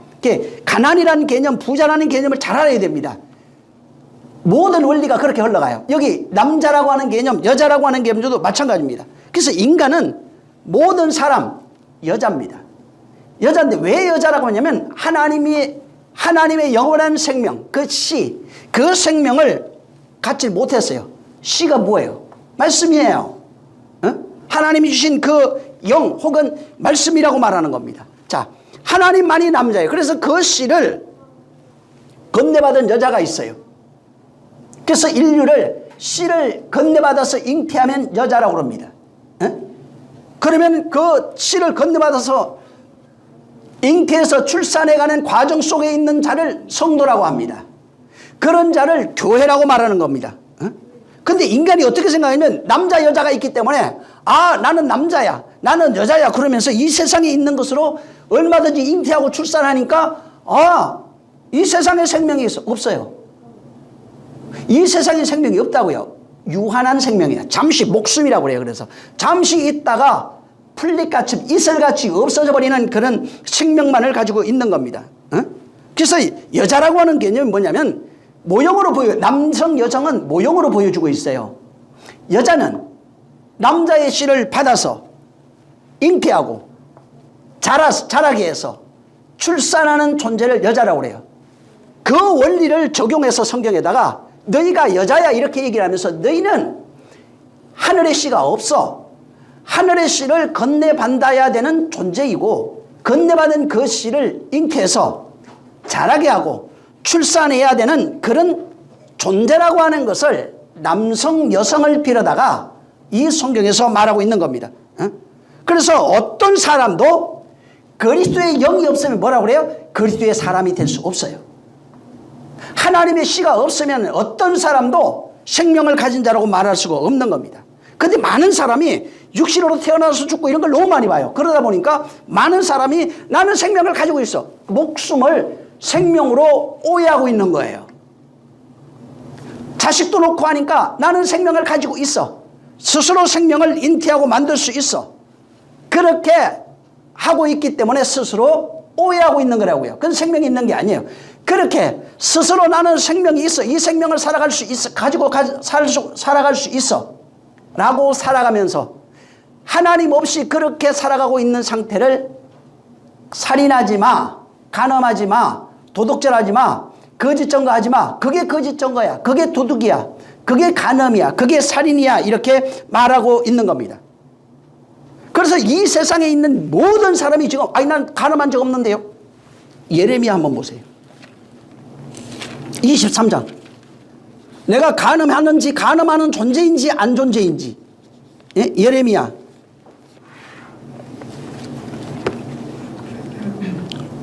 가난이라는 개념, 부자라는 개념을 잘 알아야 됩니다. 모든 원리가 그렇게 흘러가요. 여기 남자라고 하는 개념, 여자라고 하는 개념도 마찬가지입니다. 그래서 인간은 모든 사람 여자입니다. 여자인데 왜 여자라고 하냐면 하나님의 영원한 생명, 그 씨, 그 생명을 갖지 못했어요. 씨가 뭐예요? 말씀이에요. 하나님이 주신 그 영 혹은 말씀이라고 말하는 겁니다. 자, 하나님만이 남자예요. 그래서 그 씨를 건네받은 여자가 있어요. 그래서 인류를 씨를 건네받아서 잉태하면 여자라고 그럽니다. 그러면 그 씨를 건네받아서 잉태해서 출산해가는 과정 속에 있는 자를 성도라고 합니다. 그런 자를 교회라고 말하는 겁니다. 근데 인간이 어떻게 생각하면 남자 여자가 있기 때문에 나는 남자야 나는 여자야 그러면서 이 세상에 있는 것으로 얼마든지 잉태하고 출산하니까 이 세상에 생명이 없어요. 이 세상에 생명이 없다고요. 유한한 생명이야. 잠시 목숨이라고 그래요. 그래서 잠시 있다가 풀잎같이 이슬같이 없어져 버리는 그런 생명만을 가지고 있는 겁니다. 그래서 여자라고 하는 개념이 뭐냐면 모형으로 남성 여성은 모형으로 보여주고 있어요. 여자는 남자의 씨를 받아서 잉태하고 자라게 해서 출산하는 존재를 여자라고 그래요. 그 원리를 적용해서 성경에다가 너희가 여자야 이렇게 얘기를 하면서 너희는 하늘의 씨가 없어. 하늘의 씨를 건네받아야 되는 존재이고 건네받은 그 씨를 잉태해서 자라게 하고 출산해야 되는 그런 존재라고 하는 것을 남성 여성을 빌어다가 이 성경에서 말하고 있는 겁니다. 그래서 어떤 사람도 그리스도의 영이 없으면 뭐라고 그래요? 그리스도의 사람이 될 수 없어요. 하나님의 씨가 없으면 어떤 사람도 생명을 가진 자라고 말할 수가 없는 겁니다. 근데 많은 사람이 육신으로 태어나서 죽고 이런 걸 너무 많이 봐요. 그러다 보니까 많은 사람이 나는 생명을 가지고 있어. 목숨을 생명으로 오해하고 있는 거예요. 자식도 놓고 하니까 나는 생명을 가지고 있어. 스스로 생명을 잉태하고 만들 수 있어. 그렇게 하고 있기 때문에 스스로 오해하고 있는 거라고요. 그건 생명이 있는 게 아니에요. 그렇게 스스로 나는 생명이 있어. 이 생명을 살아갈 수 있어. 살아갈 수 있어. 라고 살아가면서 하나님 없이 그렇게 살아가고 있는 상태를 살인하지 마. 간음하지 마. 도둑질하지 마. 거짓 증거하지 마. 그게 거짓 증거야. 그게 도둑이야. 그게 간음이야. 그게 살인이야. 이렇게 말하고 있는 겁니다. 그래서 이 세상에 있는 모든 사람이 지금 난 간음한 적 없는데요. 예레미야 한번 보세요. 23장. 내가 간음하는지 간음하는 존재인지 안 존재인지. 예? 예레미야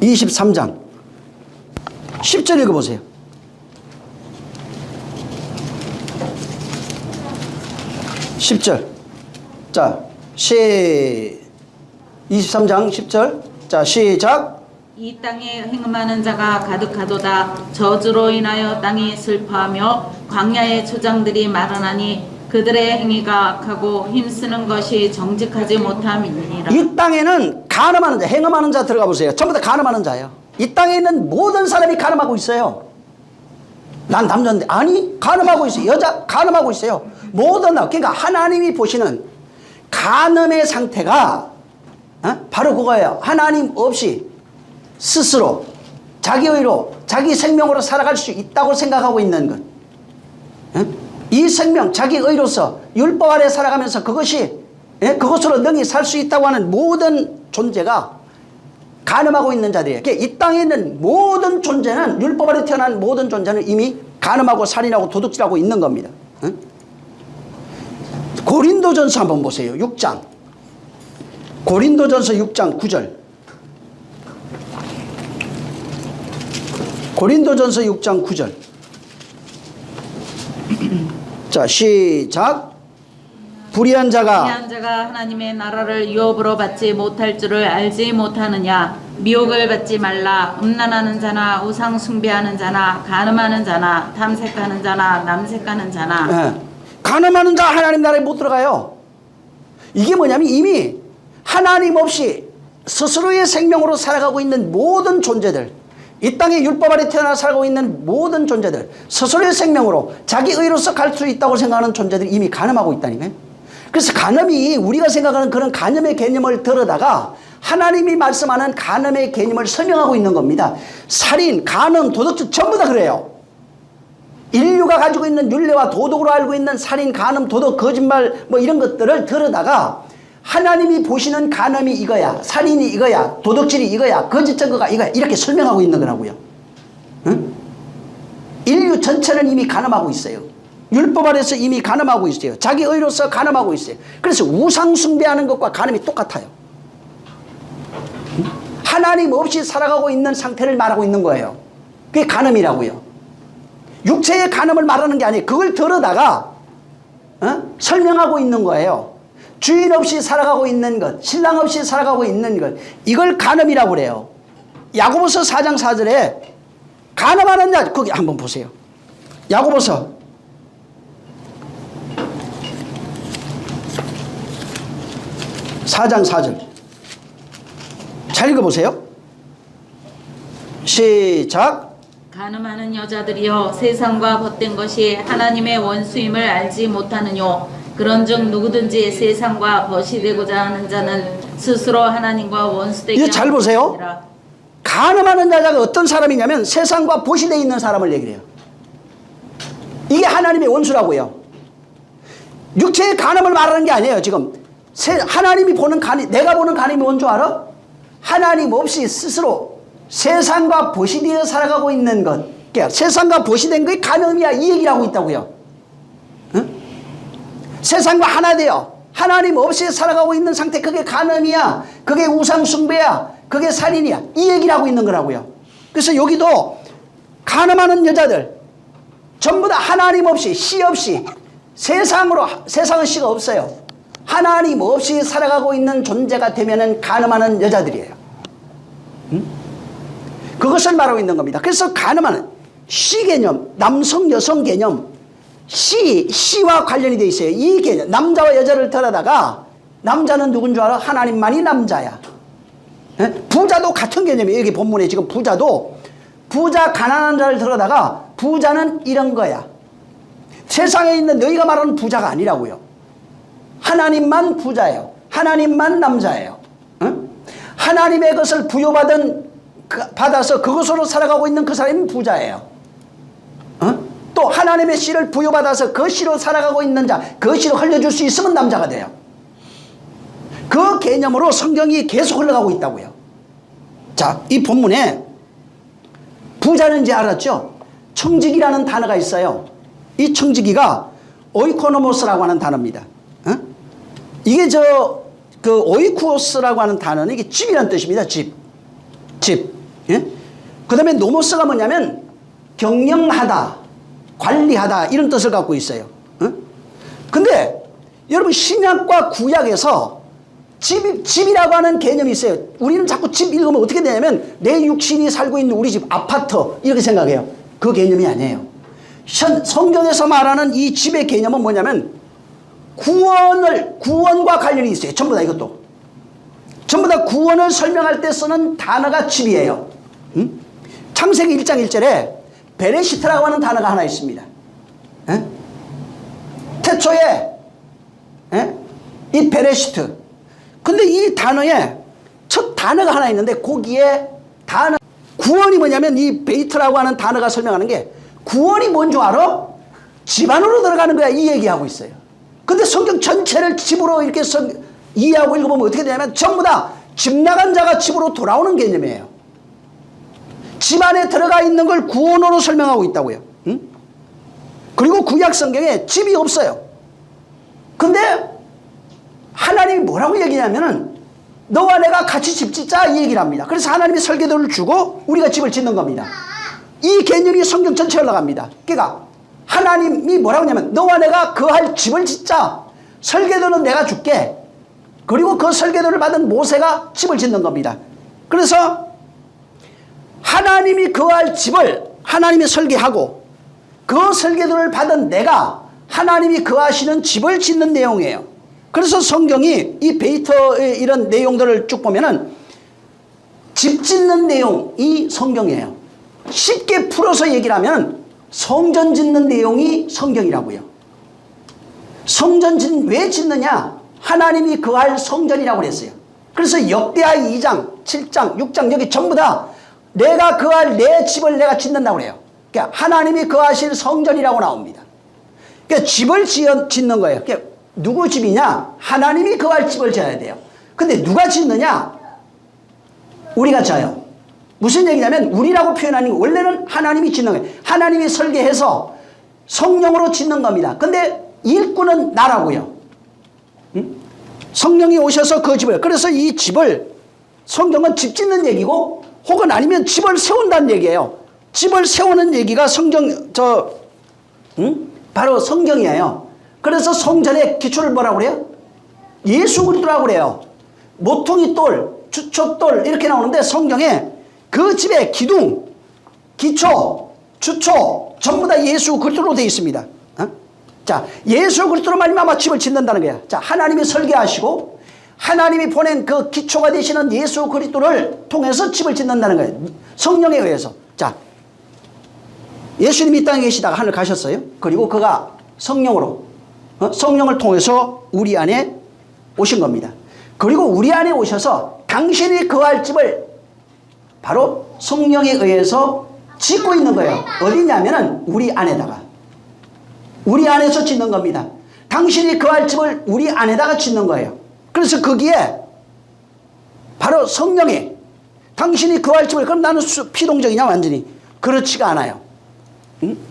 23장 10절 읽어보세요. 자, 23장 10절. 자, 시작. 이 땅에 행음하는 자가 가득하도다. 저주로 인하여 땅이 슬퍼하며 광야의 초장들이 마르나니 그들의 행위가 악하고 힘쓰는 것이 정직하지 못함이니라. 이 땅에는 간음하는 자, 행음하는 자 들어가 보세요. 전부 다 간음하는 자예요. 이 땅에 있는 모든 사람이 간음하고 있어요. 난 남자인데 아니 간음하고 있어요. 여자 간음하고 있어요. 모든 그러니까 하나님이 보시는 간음의 상태가 바로 그거예요. 하나님 없이 스스로 자기 의로 자기 생명으로 살아갈 수 있다고 생각하고 있는 것. 이 생명 자기 의로서 율법 아래 살아가면서 그것으로 능히 살 수 있다고 하는 모든 존재가 간음하고 있는 자들이에요. 이 땅에 있는 모든 존재는 율법 아래 태어난 모든 존재는 이미 간음하고 살인하고 도둑질하고 있는 겁니다. 고린도전서 한번 보세요. 6장. 고린도전서 6장 9절. 고린도전서 6장 9절. 자, 시작. 불의한 자가 하나님의 나라를 유업으로 받지 못할 줄을 알지 못하느냐. 미혹을 받지 말라. 음란하는 자나 우상 숭배하는 자나 간음하는 자나 탐색하는 자나 남색하는 자나. 간음하는 자 하나님 나라에 못 들어가요. 이게 뭐냐면 이미 하나님 없이 스스로의 생명으로 살아가고 있는 모든 존재들, 이 땅에 율법 아래 태어나 살고 있는 모든 존재들, 스스로의 생명으로 자기 의로서 갈 수 있다고 생각하는 존재들이 이미 간음하고 있다니까요. 그래서 간음이 우리가 생각하는 그런 간음의 개념을 들어다가 하나님이 말씀하는 간음의 개념을 설명하고 있는 겁니다. 살인, 간음, 도둑질 전부 다 그래요. 인류가 가지고 있는 율례와 도덕으로 알고 있는 살인, 간음, 도덕, 거짓말 이런 것들을 들어다가 하나님이 보시는 간음이 이거야, 살인이 이거야, 도둑질이 이거야, 거짓 증거가 이거야, 이렇게 설명하고 있는 거라고요. 응? 인류 전체는 이미 간음하고 있어요. 율법 아래서 이미 간음하고 있어요. 자기 의로서 간음하고 있어요. 그래서 우상 숭배하는 것과 간음이 똑같아요. 하나님 없이 살아가고 있는 상태를 말하고 있는 거예요. 그게 간음이라고요. 육체의 간음을 말하는 게 아니에요. 그걸 들어다가 설명하고 있는 거예요. 주인 없이 살아가고 있는 것, 신랑 없이 살아가고 있는 것, 이걸 간음이라고 그래요. 야고보서 4장 4절에 간음하는 자, 거기 한번 보세요. 야고보서 4장 4절 잘 읽어보세요. 시작. 간음하는 여자들이여 세상과 벗된 것이 하나님의 원수임을 알지 못하느뇨. 그런즉 누구든지 세상과 벗이 되고자 하는 자는 스스로 하나님과 원수되게 이제 잘 보세요. 하느니라. 간음하는 자가 어떤 사람이냐면 세상과 벗이 되어 있는 사람을 얘기해요. 이게 하나님의 원수라고요. 육체의 간음을 말하는 게 아니에요. 지금 하나님이 보는 간이, 내가 보는 간음이 뭔 줄 알아? 하나님 없이 스스로 세상과 벗이 되어 살아가고 있는 것, 그러니까 세상과 벗이 된 것이 간음이야, 이 얘기를 하고 있다고요. 응? 세상과 하나 되어 하나님 없이 살아가고 있는 상태, 그게 간음이야, 그게 우상 숭배야, 그게 살인이야, 이 얘기를 하고 있는 거라고요. 그래서 여기도 간음하는 여자들 전부 다 하나님 없이, 씨 없이, 세상은 씨가 없어요. 하나님 없이 살아가고 있는 존재가 되면은 간음하는 여자들이에요. 응? 그것을 말하고 있는 겁니다. 그래서 간음하는 씨 개념, 남성 여성 개념, 씨와 관련이 되어 있어요. 이 개념, 남자와 여자를 들여다가 남자는 누군 줄 알아? 하나님만이 남자야. 에? 부자도 같은 개념이에요. 여기 본문에 지금 부자도 부자 가난한 자를 들여다가 부자는 이런 거야. 세상에 있는 너희가 말하는 부자가 아니라고요. 하나님만 부자예요. 하나님만 남자예요. 응? 하나님의 것을 받아서 그것으로 살아가고 있는 그 사람이 부자예요. 또 하나님의 씨를 부여받아서 그 씨로 살아가고 있는 자, 그 씨를 흘려줄 수 있으면 남자가 돼요. 그 개념으로 성경이 계속 흘러가고 있다고요. 자, 이 본문에 부자는 이제 알았죠? 청지기라는 단어가 있어요. 이 청지기가 오이코노모스라고 하는 단어입니다. 이게 그 오이쿠오스라고 하는 단어는 이게 집이라는 뜻입니다. 집. 예? 그 다음에 노모스가 뭐냐면 경영하다, 관리하다, 이런 뜻을 갖고 있어요. 근데 여러분 신약과 구약에서 집이라고 하는 개념이 있어요. 우리는 자꾸 집 읽으면 어떻게 되냐면 내 육신이 살고 있는 우리 집, 아파트, 이렇게 생각해요. 그 개념이 아니에요. 성경에서 말하는 이 집의 개념은 뭐냐면 구원과 관련이 있어요. 전부 다 이것도. 전부 다 구원을 설명할 때 쓰는 단어가 집이에요. 창세기 1장 1절에 베레시트라고 하는 단어가 하나 있습니다. 태초에 이 베레시트. 근데 이 단어에 첫 단어가 하나 있는데 거기에 구원이 뭐냐면 이 베이트라고 하는 단어가 설명하는 게 구원이 뭔 줄 알아? 집 안으로 들어가는 거야, 이 얘기하고 있어요. 근데 성경 전체를 집으로 이렇게 이해하고 읽어보면 어떻게 되냐면 전부 다 집 나간 자가 집으로 돌아오는 개념이에요. 집 안에 들어가 있는 걸 구원으로 설명하고 있다고요. 응? 그리고 구약 성경에 집이 없어요. 근데 하나님이 뭐라고 얘기냐면은 너와 내가 같이 집 짓자, 이 얘기를 합니다. 그래서 하나님이 설계도를 주고 우리가 집을 짓는 겁니다. 이 개념이 성경 전체에 올라갑니다. 그러니까 하나님이 뭐라고 하냐면 너와 내가 거할 집을 짓자. 설계도는 내가 줄게. 그리고 그 설계도를 받은 모세가 집을 짓는 겁니다. 그래서 하나님이 거할 집을 하나님이 설계하고 그 설계도를 받은 내가 하나님이 거하시는 집을 짓는 내용이에요. 그래서 성경이 이 베이터의 이런 내용들을 쭉 보면은 집 짓는 내용이 성경이에요. 쉽게 풀어서 얘기를 하면 성전 짓는 내용이 성경이라고요. 성전 왜 짓느냐? 하나님이 거할 성전이라고 그랬어요. 그래서 역대하 2장, 7장, 6장 여기 전부 다 내가 거할 내 집을 내가 짓는다고 그래요. 그러니까 하나님이 거하실 성전이라고 나옵니다. 그러니까 집을 짓는 거예요. 그러니까 누구 집이냐? 하나님이 거할 집을 지어야 돼요. 근데 누가 짓느냐? 우리가 져요. 무슨 얘기냐면 우리라고 표현하는 게 원래는 하나님이 짓는 거예요. 하나님이 설계해서 성령으로 짓는 겁니다. 근데 일꾼은 나라고요. 응? 성령이 오셔서 그 집을, 그래서 이 집을, 성경은 집 짓는 얘기고 혹은 아니면 집을 세운다는 얘기예요. 집을 세우는 얘기가 바로 성경이에요. 그래서 성전의 기초를 뭐라고 그래요? 예수 그리스도라고 그래요. 모퉁이 돌, 주초돌 이렇게 나오는데 성경에 그 집의 기둥, 기초, 주초 전부 다 예수 그리스도로 되어 있습니다. 자, 예수 그리스도로 말미암아 집을 짓는다는 거야. 자, 하나님이 설계하시고 하나님이 보낸 그 기초가 되시는 예수 그리스도를 통해서 집을 짓는다는 거예요. 성령에 의해서. 자, 예수님이 이 땅에 계시다가 하늘 가셨어요. 그리고 그가 성령으로 성령을 통해서 우리 안에 오신 겁니다. 그리고 우리 안에 오셔서 당신이 거할 집을 바로 성령에 의해서 짓고 있는 거예요. 어디냐면은 우리 안에다가. 우리 안에서 짓는 겁니다. 당신이 거할 집을 우리 안에다가 짓는 거예요. 그래서 거기에 바로 성령이 당신이 거할 집을, 그럼 나는 피동적이냐 완전히? 그렇지가 않아요.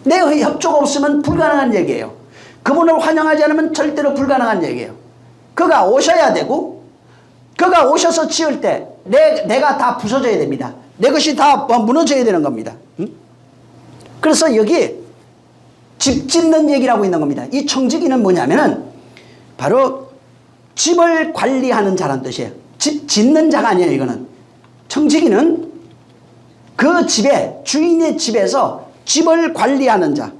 내 협조가 없으면 불가능한 얘기예요. 그분을 환영하지 않으면 절대로 불가능한 얘기예요. 그가 오셔야 되고 그가 오셔서 지을 때 내가 다 부서져야 됩니다. 내 것이 다 무너져야 되는 겁니다. 그래서 여기 집 짓는 얘기라고 있는 겁니다. 이 청지기는 뭐냐면은 바로 집을 관리하는 자란 뜻이에요. 집 짓는 자가 아니에요. 이거는 청지기는 그 집에, 주인의 집에서 집을 관리하는 자.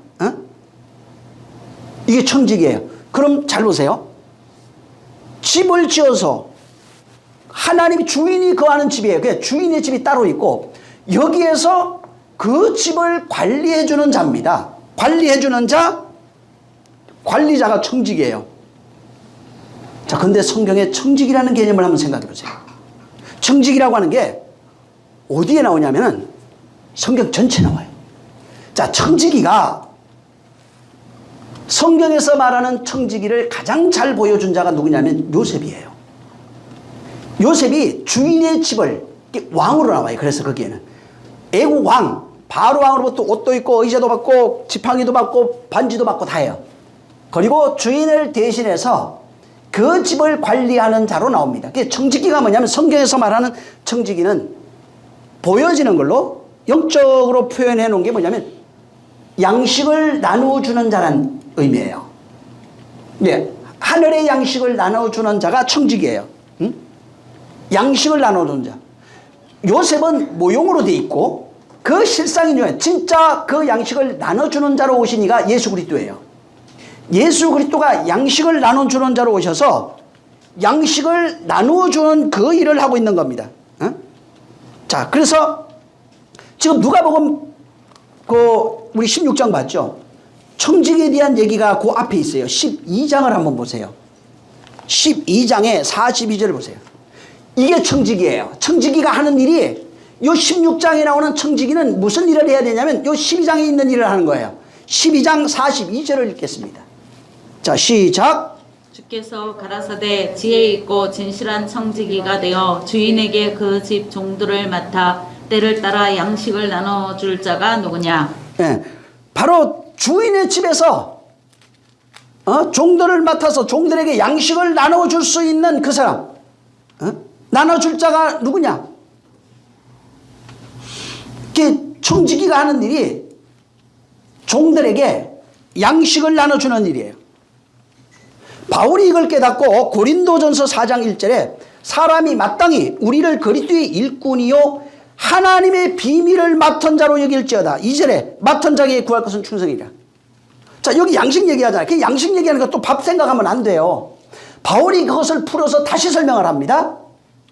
이게 청지기예요. 그럼 잘 보세요. 집을 지어서 하나님이 주인이 거하는 집이에요. 그 주인의 집이 따로 있고 여기에서 그 집을 관리해주는 자입니다. 관리해주는 자, 관리자가 청지기예요. 자, 근데 성경에 청지기라는 개념을 한번 생각해 보세요. 청지기라고 하는 게 어디에 나오냐면은 성경 전체에 나와요. 자, 청지기가 성경에서 말하는 청지기를 가장 잘 보여준 자가 누구냐면 요셉이에요. 요셉이 주인의 집을 왕으로 나와요. 그래서 거기에는 애국 왕, 바로 왕으로부터 옷도 입고 의자도 받고 지팡이도 받고 반지도 받고 다 해요. 그리고 주인을 대신해서 그 집을 관리하는 자로 나옵니다. 청지기가 뭐냐면 성경에서 말하는 청지기는 보여지는 걸로 영적으로 표현해 놓은 게 뭐냐면 양식을 나누어주는 자란 의미예요. 네, 하늘의 양식을 나눠주는 자가 청지기예요. 응? 양식을 나눠주는 자. 요셉은 모형으로 돼 있고 그 실상이 진짜 그 양식을 나눠주는 자로 오신 이가 예수 그리스도예요. 예수 그리스도가 양식을 나눠주는 자로 오셔서 양식을 나누어주는 그 일을 하고 있는 겁니다. 응? 자, 그래서 지금 누가복음 우리 16장 봤죠? 청지기에 대한 얘기가 그 앞에 있어요. 12장을 한번 보세요. 12장의 42절을 보세요. 이게 청지기예요. 청지기가 하는 일이 요 16장에 나오는 청지기는 무슨 일을 해야 되냐면 요 12장에 있는 일을 하는 거예요. 12장 42절을 읽겠습니다. 자, 시작. 주께서 가라사대 지혜 있고 진실한 청지기가 되어 주인에게 그 집 종들을 맡아 때를 따라 양식을 나눠줄 자가 누구냐? 네, 바로 주인의 집에서 종들을 맡아서 종들에게 양식을 나눠줄 수 있는 그 사람. 나눠줄 자가 누구냐? 청지기가 하는 일이 종들에게 양식을 나눠주는 일이에요. 바울이 이걸 깨닫고 고린도전서 4장 1절에 사람이 마땅히 우리를 그리스도의 일꾼이요 하나님의 비밀을 맡은 자로 여길지어다. 2절에 맡은 자에게 구할 것은 충성이라. 자, 여기 양식 얘기하잖아요. 그 양식 얘기하는 거 또 밥 생각하면 안 돼요. 바울이 그것을 풀어서 다시 설명을 합니다.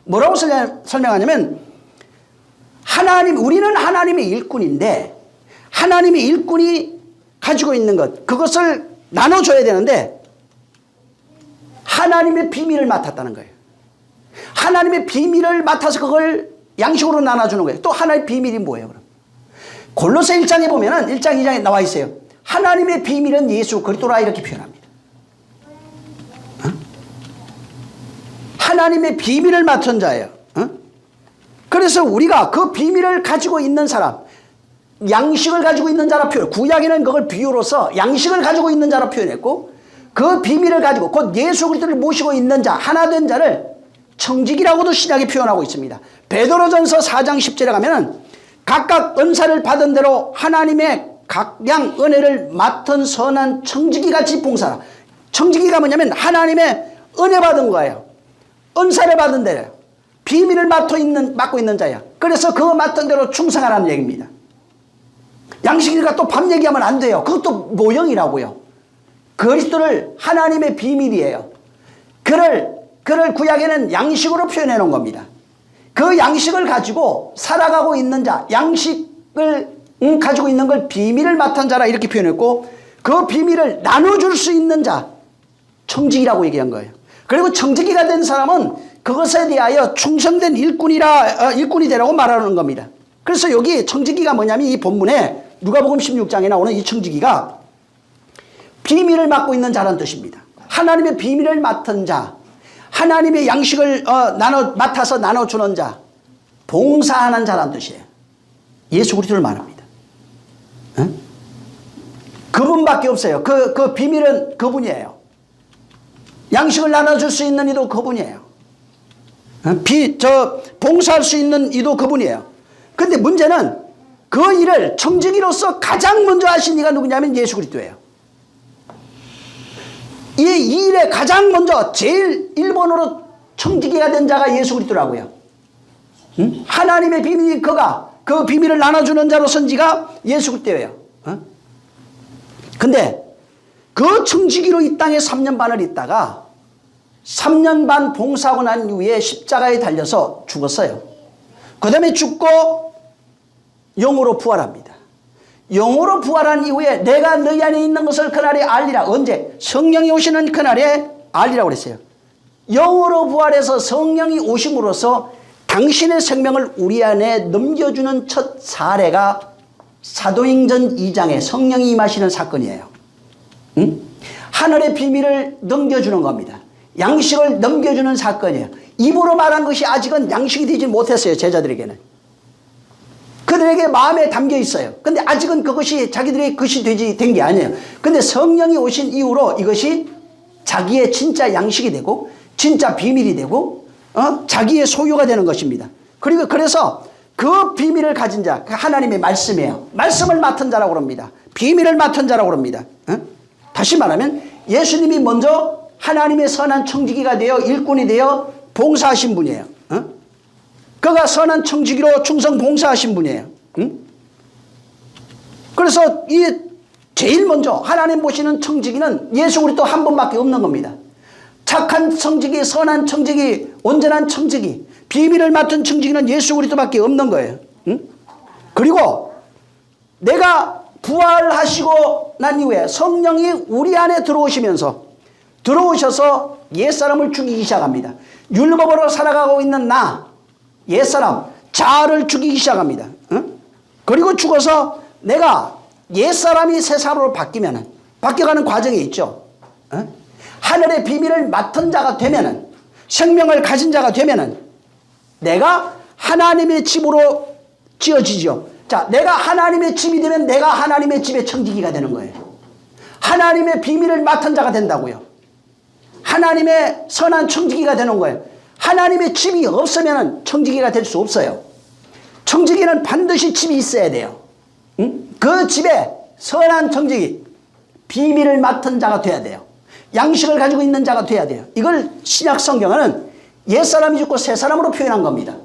뭐라고 설명하냐면 우리는 하나님의 일꾼인데 하나님의 일꾼이 가지고 있는 것, 그것을 나눠줘야 되는데 하나님의 비밀을 맡았다는 거예요. 하나님의 비밀을 맡아서 그걸 양식으로 나눠주는 거예요. 또 하나의 비밀이 뭐예요, 그럼? 골로새 1장에 보면은 1장 2장에 나와 있어요. 하나님의 비밀은 예수 그리스도라 이렇게 표현합니다. 하나님의 비밀을 맡은 자예요. 그래서 우리가 그 비밀을 가지고 있는 사람, 양식을 가지고 있는 자라 표현, 구약에는 그걸 비유로서 양식을 가지고 있는 자라 표현했고, 그 비밀을 가지고 곧 예수 그리스도를 모시고 있는 자, 하나 된 자를 청직이라고도 신약에 표현하고 있습니다. 베드로전서 4장 10절에 가면은 각각 은사를 받은 대로 하나님의 각양 은혜를 맡은 선한 청지기 같이 봉사라. 청지기가 뭐냐면 하나님의 은혜 받은 거예요. 은사를 받은 대로 비밀을 맡고 있는 자야. 그래서 그 맡은 대로 충성하라는 얘기입니다. 양식이니까 또 밥 얘기하면 안 돼요. 그것도 모형이라고요. 그리스도를 하나님의 비밀이에요. 그를 구약에는 양식으로 표현해 놓은 겁니다. 그 양식을 가지고 살아가고 있는 자, 양식을 가지고 있는 걸 비밀을 맡은 자라 이렇게 표현했고, 그 비밀을 나눠줄 수 있는 자, 청지기라고 얘기한 거예요. 그리고 청지기가 된 사람은 그것에 대하여 충성된 일꾼이 되라고 말하는 겁니다. 그래서 여기 청지기가 뭐냐면 이 본문에 누가복음 16장에 나오는 이 청지기가 비밀을 맡고 있는 자라는 뜻입니다. 하나님의 비밀을 맡은 자, 하나님의 양식을 맡아서 나눠주는 자, 봉사하는 자라는 뜻이에요. 예수 그리스도를 말합니다. 응? 그분밖에 없어요. 그 비밀은 그분이에요. 양식을 나눠줄 수 있는 이도 그분이에요. 봉사할 수 있는 이도 그분이에요. 근데 문제는 그 일을 청지기로서 가장 먼저 하신 이가 누구냐면 예수 그리스도예요. 이 일에 가장 먼저 제일 1번으로 청지기가 된 자가 예수 그리스도라고요. 응? 하나님의 비밀이 그 비밀을 나눠주는 자로 선지가 예수 그리스도예요. 근데 그 청지기로 이 땅에 3년 반을 있다가 3년 반 봉사하고 난 이후에 십자가에 달려서 죽었어요. 그 다음에 죽고 영으로 부활합니다. 영으로 부활한 이후에 내가 너희 안에 있는 것을 그날에 알리라. 언제? 성령이 오시는 그날에 알리라고 그랬어요. 영으로 부활해서 성령이 오심으로써 당신의 생명을 우리 안에 넘겨주는 첫 사례가 사도행전 2장에 성령이 임하시는 사건이에요. 응? 하늘의 비밀을 넘겨주는 겁니다. 양식을 넘겨주는 사건이에요. 입으로 말한 것이 아직은 양식이 되지 못했어요. 제자들에게는. 그들에게 마음에 담겨 있어요. 근데 아직은 그것이 자기들의 것이 된 게 아니에요. 근데 성령이 오신 이후로 이것이 자기의 진짜 양식이 되고 진짜 비밀이 되고 자기의 소유가 되는 것입니다. 그리고 그래서 그 비밀을 가진 자, 하나님의 말씀이에요. 말씀을 맡은 자라고 합니다. 비밀을 맡은 자라고 합니다. 다시 말하면 예수님이 먼저 하나님의 선한 청지기가 되어 일꾼이 되어 봉사하신 분이에요. 그가 선한 청지기로 충성 봉사하신 분이에요. 그래서 이 제일 먼저 하나님 보시는 청지기는 예수 그리스도 한 분밖에 없는 겁니다. 착한 청지기, 선한 청지기, 온전한 청지기, 비밀을 맡은 청지기는 예수 그리스도밖에 없는 거예요. 그리고 내가 부활하시고 난 이후에 성령이 우리 안에 들어오셔서 옛사람을 죽이기 시작합니다. 율법으로 살아가고 있는 옛사람, 자아를 죽이기 시작합니다. 그리고 죽어서 내가 옛사람이 새사람으로 바뀌어가는 과정이 있죠. 하늘의 비밀을 맡은 자가 되면은, 생명을 가진 자가 되면은 내가 하나님의 집으로 지어지죠. 자, 내가 하나님의 집이 되면 내가 하나님의 집의 청지기가 되는 거예요. 하나님의 비밀을 맡은 자가 된다고요. 하나님의 선한 청지기가 되는 거예요. 하나님의 집이 없으면 청지기가 될 수 없어요. 청지기는 반드시 집이 있어야 돼요. 그 집에 선한 청지기, 비밀을 맡은 자가 돼야 돼요. 양식을 가지고 있는 자가 돼야 돼요. 이걸 신약 성경은 옛사람이 죽고 새사람으로 표현한 겁니다.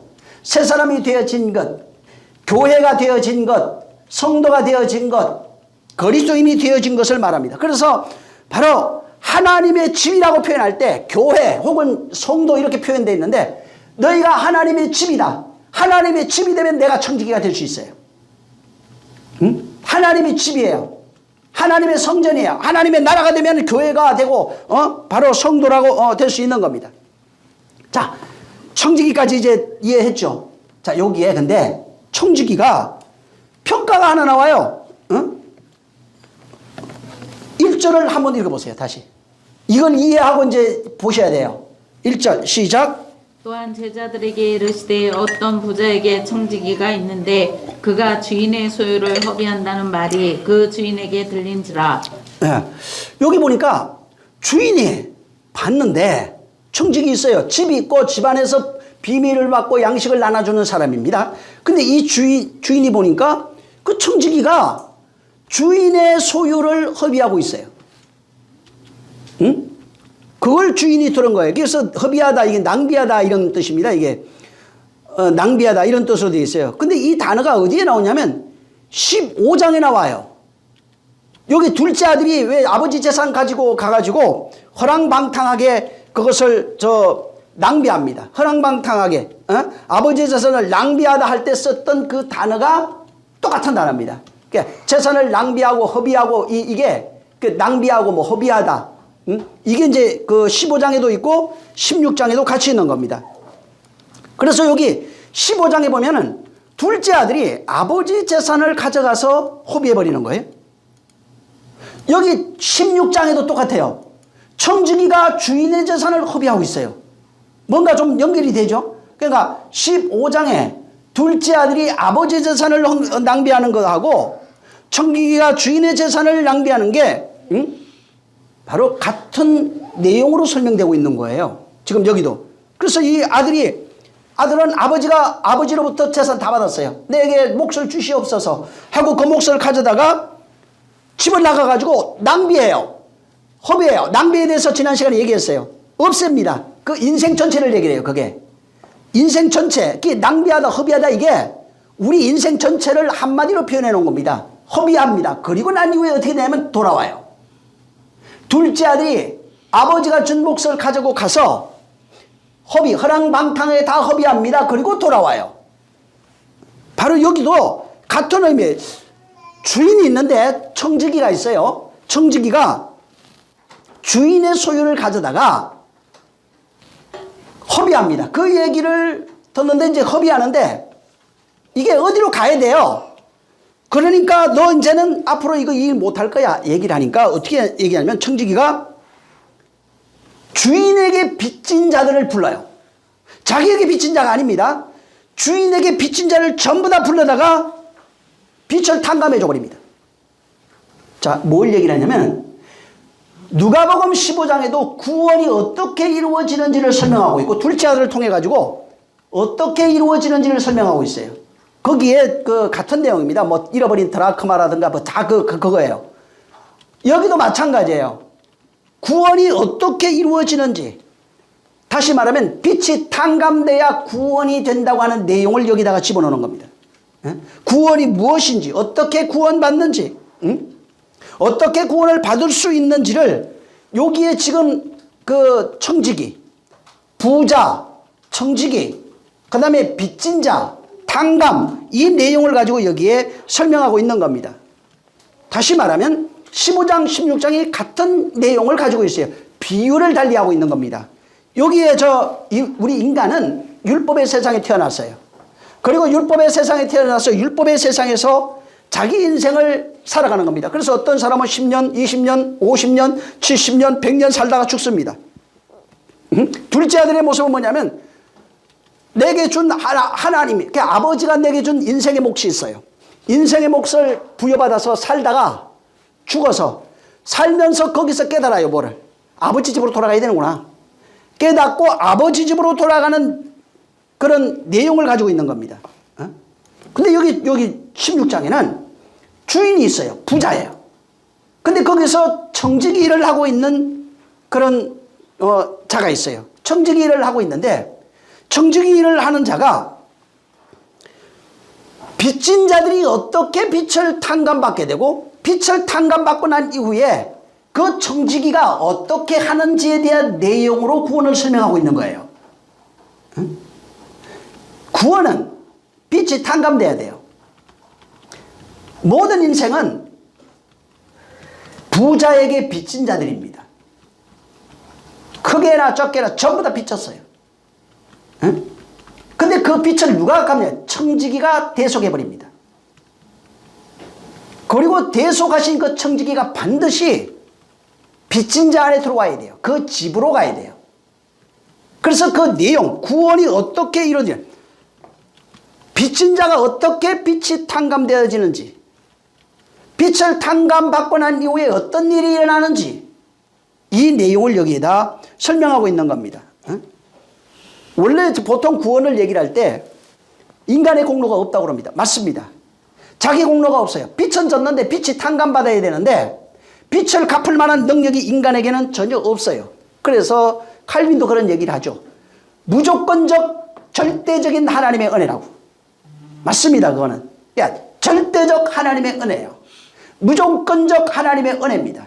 새사람이 되어진 것, 교회가 되어진 것, 성도가 되어진 것, 그리스도인이 되어진 것을 말합니다. 그래서 바로 하나님의 집이라고 표현할 때 교회 혹은 성도 이렇게 표현되어 있는데, 너희가 하나님의 집이다. 하나님의 집이 되면 내가 청지기가 될 수 있어요. 하나님의 집이에요. 하나님의 성전이에요. 하나님의 나라가 되면 교회가 되고 바로 성도라고 될 수 있는 겁니다. 자, 청지기까지 이제 이해했죠. 자, 여기에 근데 청지기가 평가가 하나 나와요. 1절을 한번 읽어보세요. 다시. 이걸 이해하고 이제 보셔야 돼요. 1절 시작. 또한 제자들에게 이르시되 어떤 부자에게 청지기가 있는데 그가 주인의 소유를 허비한다는 말이 그 주인에게 들린지라. 예. 여기 보니까 주인이 봤는데 청직이 있어요. 집이 있고 집안에서 비밀을 받고 양식을 나눠주는 사람입니다. 근데 이 주인이 보니까 그 청지기가 주인의 소유를 허비하고 있어요. 응? 그걸 주인이 들은 거예요. 그래서 허비하다, 이게 낭비하다 이런 뜻입니다. 이게 낭비하다 이런 뜻으로 되어 있어요. 근데 이 단어가 어디에 나오냐면 15장에 나와요. 여기 둘째 아들이 왜 아버지 재산 가지고 가가지고 허랑방탕하게 그것을 낭비합니다. 허랑방탕하게 아버지 재산을 낭비하다 할 때 썼던 그 단어가 똑같은 단어입니다. 그러니까 재산을 낭비하고 허비하고 이게 그 낭비하고 뭐 허비하다. 이게 이제 그 15장에도 있고 16장에도 같이 있는 겁니다. 그래서 여기 15장에 보면은 둘째 아들이 아버지 재산을 가져가서 허비해버리는 거예요. 여기 16장에도 똑같아요. 청지기가 주인의 재산을 허비하고 있어요. 뭔가 좀 연결이 되죠. 그러니까 15장에 둘째 아들이 아버지 재산을 낭비하는 것하고 청지기가 주인의 재산을 낭비하는 게 바로 같은 내용으로 설명되고 있는 거예요. 지금 여기도. 그래서 이 아들은 아버지로부터 재산 다 받았어요. 내게 몫을 주시옵소서 하고 그 몫을 가져다가 집을 나가가지고 낭비해요. 허비해요. 낭비에 대해서 지난 시간에 얘기했어요. 없앱니다. 그 인생 전체를 얘기해요. 그게 인생 전체, 낭비하다 허비하다, 이게 우리 인생 전체를 한마디로 표현해 놓은 겁니다. 허비합니다. 그리고 난 이후에 어떻게 되냐면 돌아와요. 둘째 아들이 아버지가 준 몫을 가지고 가서 허랑방탕에 다 허비합니다. 그리고 돌아와요. 바로 여기도 같은 의미예요. 주인이 있는데 청지기가 있어요. 청지기가 주인의 소유를 가져다가 허비합니다. 그 얘기를 듣는데 이제 허비하는데 이게 어디로 가야 돼요? 그러니까 너 이제는 앞으로 이거 일 못할 거야 얘기를 하니까 어떻게 얘기하냐면 청지기가 주인에게 빚진 자들을 불러요. 자기에게 빚진 자가 아닙니다. 주인에게 빚진 자를 전부 다 불러다가 빚을 탕감해 줘버립니다. 자, 뭘 얘기를 하냐면 누가복음 15장에도 구원이 어떻게 이루어지는지를 설명하고 있고 둘째 아들을 통해 가지고 어떻게 이루어지는지를 설명하고 있어요. 거기에 그 같은 내용입니다. 뭐 잃어버린 드라크마라든가 뭐 다 그거예요. 여기도 마찬가지예요. 구원이 어떻게 이루어지는지, 다시 말하면 빚이 탕감돼야 구원이 된다고 하는 내용을 여기다가 집어넣는 겁니다. 구원이 무엇인지, 어떻게 구원받는지, 어떻게 구원을 받을 수 있는지를 여기에 지금 그 청지기, 부자, 청지기, 그 다음에 빚진 자, 탕감, 이 내용을 가지고 여기에 설명하고 있는 겁니다. 다시 말하면 15장, 16장이 같은 내용을 가지고 있어요. 비유를 달리하고 있는 겁니다. 여기에 우리 인간은 율법의 세상에 태어났어요. 그리고 율법의 세상에 태어나서 율법의 세상에서 자기 인생을 살아가는 겁니다. 그래서 어떤 사람은 10년, 20년, 50년, 70년, 100년 살다가 죽습니다. 둘째 아들의 모습은 뭐냐면 내게 준 하나님이, 그러니까 아버지가 내게 준 인생의 몫이 있어요. 인생의 몫을 부여받아서 살다가 죽어서 살면서 거기서 깨달아요. 뭐를? 아버지 집으로 돌아가야 되는구나. 깨닫고 아버지 집으로 돌아가는 그런 내용을 가지고 있는 겁니다. 근데 여기 16장에는 주인이 있어요. 부자예요. 근데 거기서 청지기 일을 하고 있는 그런 자가 있어요. 청지기 일을 하고 있는데 청지기 일을 하는 자가 빚진 자들이 어떻게 빚을 탕감받게 되고 빚을 탕감받고 난 이후에 그 청지기가 어떻게 하는지에 대한 내용으로 구원을 설명하고 있는 거예요. 구원은 빚이 탕감돼야 돼요. 모든 인생은 부자에게 빚진 자들입니다. 크게나 적게나 전부 다 빚졌어요. 근데 그 빚을 누가 갚냐? 청지기가 대속해버립니다. 그리고 대속하신 그 청지기가 반드시 빚진 자 안에 들어와야 돼요. 그 집으로 가야 돼요. 그래서 그 내용, 구원이 어떻게 이루어지냐, 빚진 자가 어떻게 빛이 탕감되어지는지, 빛을 탕감받고 난 이후에 어떤 일이 일어나는지, 이 내용을 여기에다 설명하고 있는 겁니다. 원래 보통 구원을 얘기를 할 때 인간의 공로가 없다고 그럽니다. 맞습니다. 자기 공로가 없어요. 빛은 졌는데 빛이 탕감받아야 되는데 빛을 갚을 만한 능력이 인간에게는 전혀 없어요. 그래서 칼빈도 그런 얘기를 하죠. 무조건적 절대적인 하나님의 은혜라고. 맞습니다. 그거는 절대적 하나님의 은혜예요. 무조건적 하나님의 은혜입니다.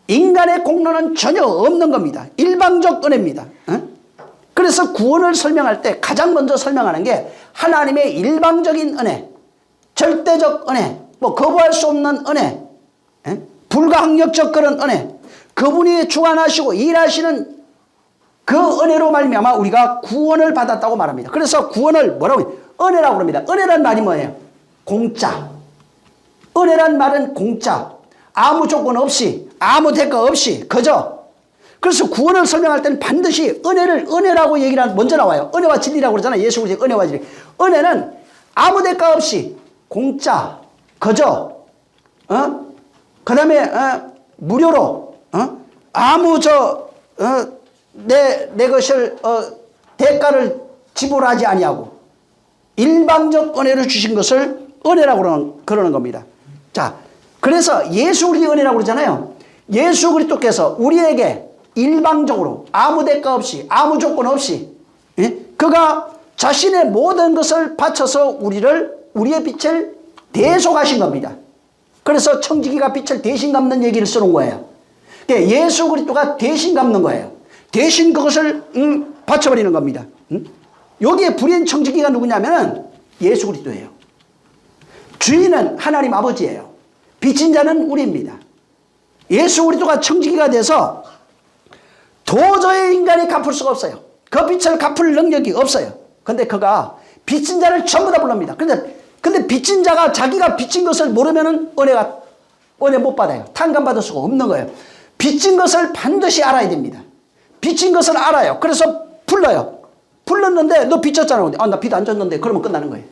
인간의 공로는 전혀 없는 겁니다. 일방적 은혜입니다. 그래서 구원을 설명할 때 가장 먼저 설명하는 게 하나님의 일방적인 은혜, 절대적 은혜, 뭐 거부할 수 없는 은혜, 불가항력적 그런 은혜, 그분이 주관하시고 일하시는 그 은혜로 말미암아 우리가 구원을 받았다고 말합니다. 그래서 구원을 뭐라고 해요? 은혜라고 합니다. 은혜란 말이 뭐예요? 공짜. 은혜란 말은 공짜. 아무 조건 없이, 아무 대가 없이, 그저. 그래서 구원을 설명할 때는 반드시 은혜라고 얘기를 하는, 먼저 나와요. 은혜와 진리라고 그러잖아요. 예수 그리스도의 은혜와 진리. 은혜는 아무 대가 없이, 공짜, 그저, 그 다음에, 무료로, 아무 내 것을, 대가를 지불하지 아니하고, 일방적 은혜를 주신 것을 은혜라고 그러는 겁니다. 자, 그래서 예수 그리스도의 은혜라고 그러잖아요. 예수 그리스도께서 우리에게 일방적으로 아무 대가 없이 아무 조건 없이 그가 자신의 모든 것을 바쳐서 우리의 빛을 대속하신 겁니다. 그래서 청지기가 빛을 대신 갚는 얘기를 쓰는 거예요. 예수 그리스도가 대신 갚는 거예요. 대신 그것을 바쳐버리는 겁니다. 여기에 불의한 청지기가 누구냐면 예수 그리스도예요. 주인은 하나님 아버지예요. 빚진 자는 우리입니다. 예수 그리스도가 청지기가 돼서 도저히 인간이 갚을 수가 없어요. 그 빚을 갚을 능력이 없어요. 근데 그가 빚진 자를 전부 다 불러옵니다. 근데 빚진 자가 자기가 빚진 것을 모르면은 은혜 못 받아요. 탕감받을 수가 없는 거예요. 빚진 것을 반드시 알아야 됩니다. 빚진 것을 알아요. 그래서 불러요. 불렀는데 너 빚졌잖아. 나 빚 안 졌는데 그러면 끝나는 거예요.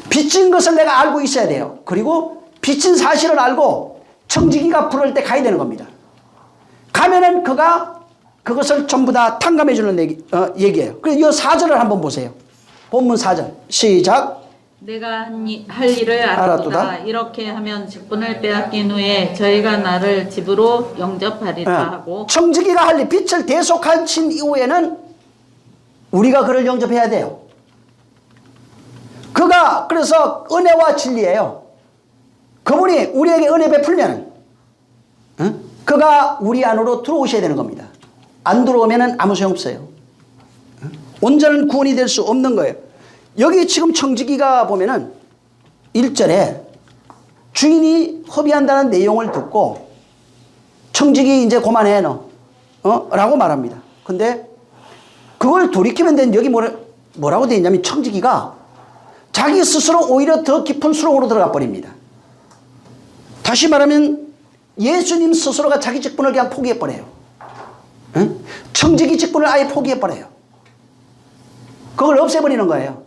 빚진 것을 내가 알고 있어야 돼요. 그리고 빚진 사실을 알고 청지기가 부를 때 가야 되는 겁니다. 가면은 그가 그것을 전부 다 탕감해 주는 얘기예요. 그래서 이 4절을 한번 보세요. 본문 4절 시작. 내가 할 일을 알았도다. 이렇게 하면 직분을 빼앗긴 후에 저희가 나를 집으로 영접하리라 하고. 청지기가 할 일, 빚을 대속하신 이후에는 우리가 그를 영접해야 돼요. 그가 그래서 은혜와 진리예요. 그분이 우리에게 은혜 베풀면 그가 우리 안으로 들어오셔야 되는 겁니다. 안 들어오면 아무 소용없어요. 온전한 구원이 될 수 없는 거예요. 여기 지금 청지기가 보면은 1절에 주인이 허비한다는 내용을 듣고 청지기 이제 그만해 너 라고 말합니다. 근데 그걸 돌이키면 되는 여기 뭐라고 되어 있냐면 청지기가 자기 스스로 오히려 더 깊은 수렁으로 들어가 버립니다. 다시 말하면 예수님 스스로가 자기 직분을 그냥 포기해버려요. 청지기 직분을 아예 포기해버려요. 그걸 없애버리는 거예요.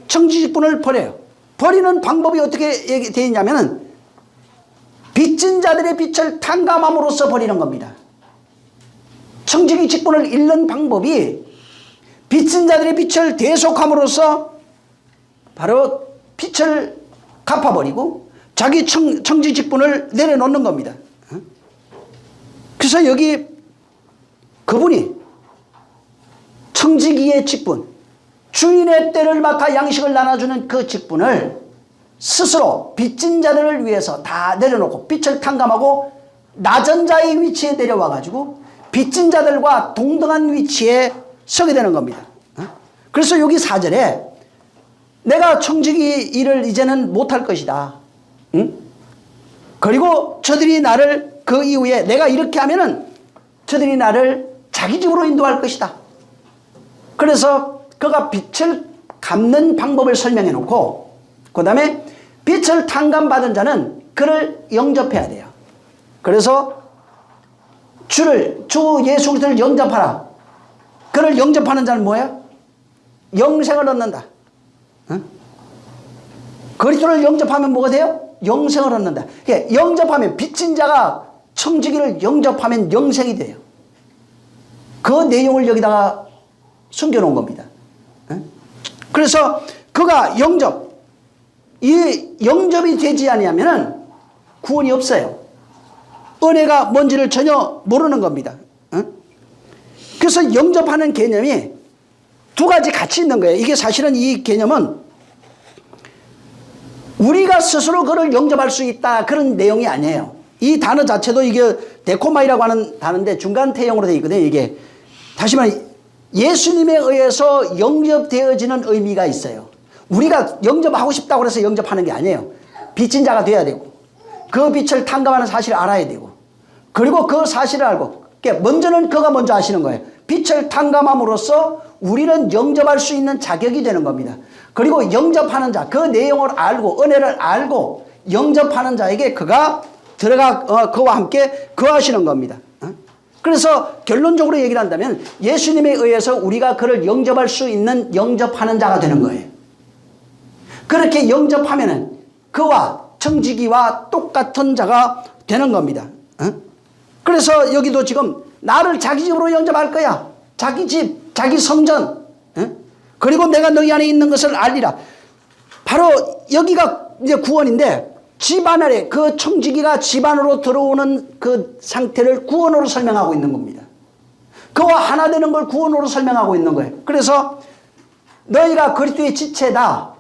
청지기 직분을 버려요. 버리는 방법이 어떻게 되어 있냐면 빚진 자들의 빚을 탕감함으로써 버리는 겁니다. 청지기 직분을 잃는 방법이 빚진 자들의 빚을 대속함으로써 바로 빚을 갚아버리고 자기 청지 직분을 내려놓는 겁니다. 그래서 여기 그분이 청지기의 직분, 주인의 때를 맡아 양식을 나눠주는 그 직분을 스스로 빚진 자들을 위해서 다 내려놓고 빚을 탕감하고 낮은 자의 위치에 내려와가지고 빚진 자들과 동등한 위치에 서게 되는 겁니다. 그래서 여기 4절에 내가 청지기 일을 이제는 못할 것이다. 그리고 저들이 나를 그 이후에 내가 이렇게 하면은 저들이 나를 자기 집으로 인도할 것이다. 그래서 그가 빚을 갚는 방법을 설명해 놓고 그 다음에 빚을 탕감받은 자는 그를 영접해야 돼요. 그래서 주 예수 그리스도를 영접하라. 그를 영접하는 자는 뭐예요? 영생을 얻는다. 어? 그리스도를 영접하면 뭐가 돼요? 영생을 얻는다. 그러니까 영접하면 빚진 자가 청지기를 영접하면 영생이 돼요. 그 내용을 여기다가 숨겨놓은 겁니다. 어? 그래서 그가 이 영접이 되지 아니하면은 구원이 없어요. 은혜가 뭔지를 전혀 모르는 겁니다. 어? 그래서 영접하는 개념이 두 가지 같이 있는 거예요. 이게 사실은 이 개념은 우리가 스스로 그를 영접할 수 있다 그런 내용이 아니에요. 이 단어 자체도 이게 데코마이라고 하는 단어인데 중간 태형으로 되어 있거든요. 이게 다시 말해 예수님에 의해서 영접되어지는 의미가 있어요. 우리가 영접하고 싶다고 해서 영접하는 게 아니에요. 빚진 자가 돼야 되고 그 빚을 탕감하는 사실을 알아야 되고 그리고 그 사실을 알고 먼저는 그가 먼저 아시는 거예요. 빚을 탕감함으로써 우리는 영접할 수 있는 자격이 되는 겁니다. 그리고 영접하는 자, 그 내용을 알고 은혜를 알고 영접하는 자에게 그가 그와 함께 거하시는 겁니다. 그래서 결론적으로 얘기를 한다면 예수님에 의해서 우리가 그를 영접할 수 있는 영접하는 자가 되는 거예요. 그렇게 영접하면은 그와 청지기와 똑같은 자가 되는 겁니다. 그래서 여기도 지금 나를 자기 집으로 영접할 거야. 자기 집, 자기 성전. 그리고 내가 너희 안에 있는 것을 알리라. 바로 여기가 이제 구원인데 집안 안에 그 청지기가 집 안으로 들어오는 그 상태를 구원으로 설명하고 있는 겁니다. 그와 하나 되는 걸 구원으로 설명하고 있는 거예요. 그래서 너희가 그리스도의 지체다.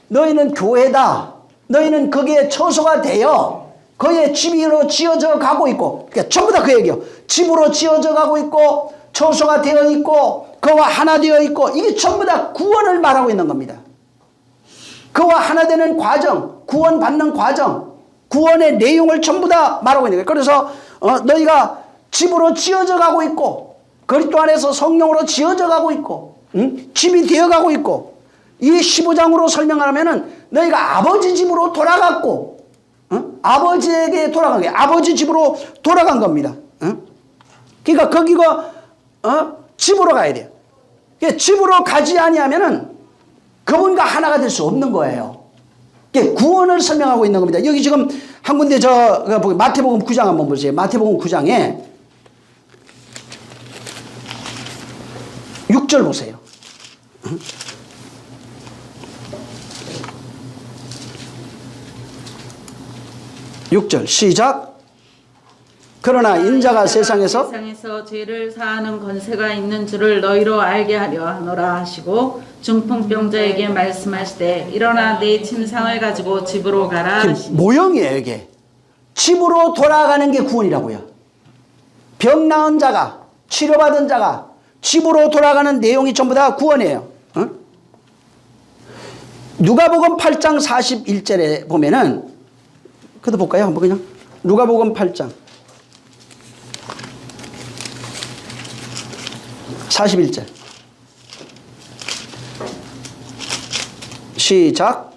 너희는 교회다. 너희는 거기에 처소가 되어 그의 집으로 지어져 가고 있고, 그러니까 전부 다 그 얘기예요. 집으로 지어져 가고 있고 처소가 되어 있고 그와 하나 되어 있고, 이게 전부 다 구원을 말하고 있는 겁니다. 그와 하나 되는 과정, 구원받는 과정, 구원의 내용을 전부 다 말하고 있는 거예요. 그래서 너희가 집으로 지어져 가고 있고 그리스도 안에서 성령으로 지어져 가고 있고 집이 되어 가고 있고, 이 15장으로 설명하면은 너희가 아버지 집으로 돌아갔고 아버지에게 돌아간 거예요. 아버지 집으로 돌아간 겁니다. 그러니까 거기가 집으로 가야 돼요. 집으로 가지 아니하면은 그분과 하나가 될 수 없는 거예요. 구원을 설명하고 있는 겁니다. 여기 지금 한 군데 마태복음 9장 한번 보세요. 마태복음 9장에 6절 보세요. 6절 시작. 그러나 인자가 세상에서 죄를 사하는 권세가 있는 줄을 너희로 알게 하려 하노라 하시고 중풍병자에게 말씀하시되 일어나 내 침상을 가지고 집으로 가라 하시니. 모형이에요. 이게 집으로 돌아가는 게 구원이라고요. 병 나은 자가, 치료받은 자가 집으로 돌아가는 내용이 전부 다 구원이에요. 누가복음 8장 41절에 보면은, 그도 볼까요? 한번 그냥 누가복음 8장 41절 시작.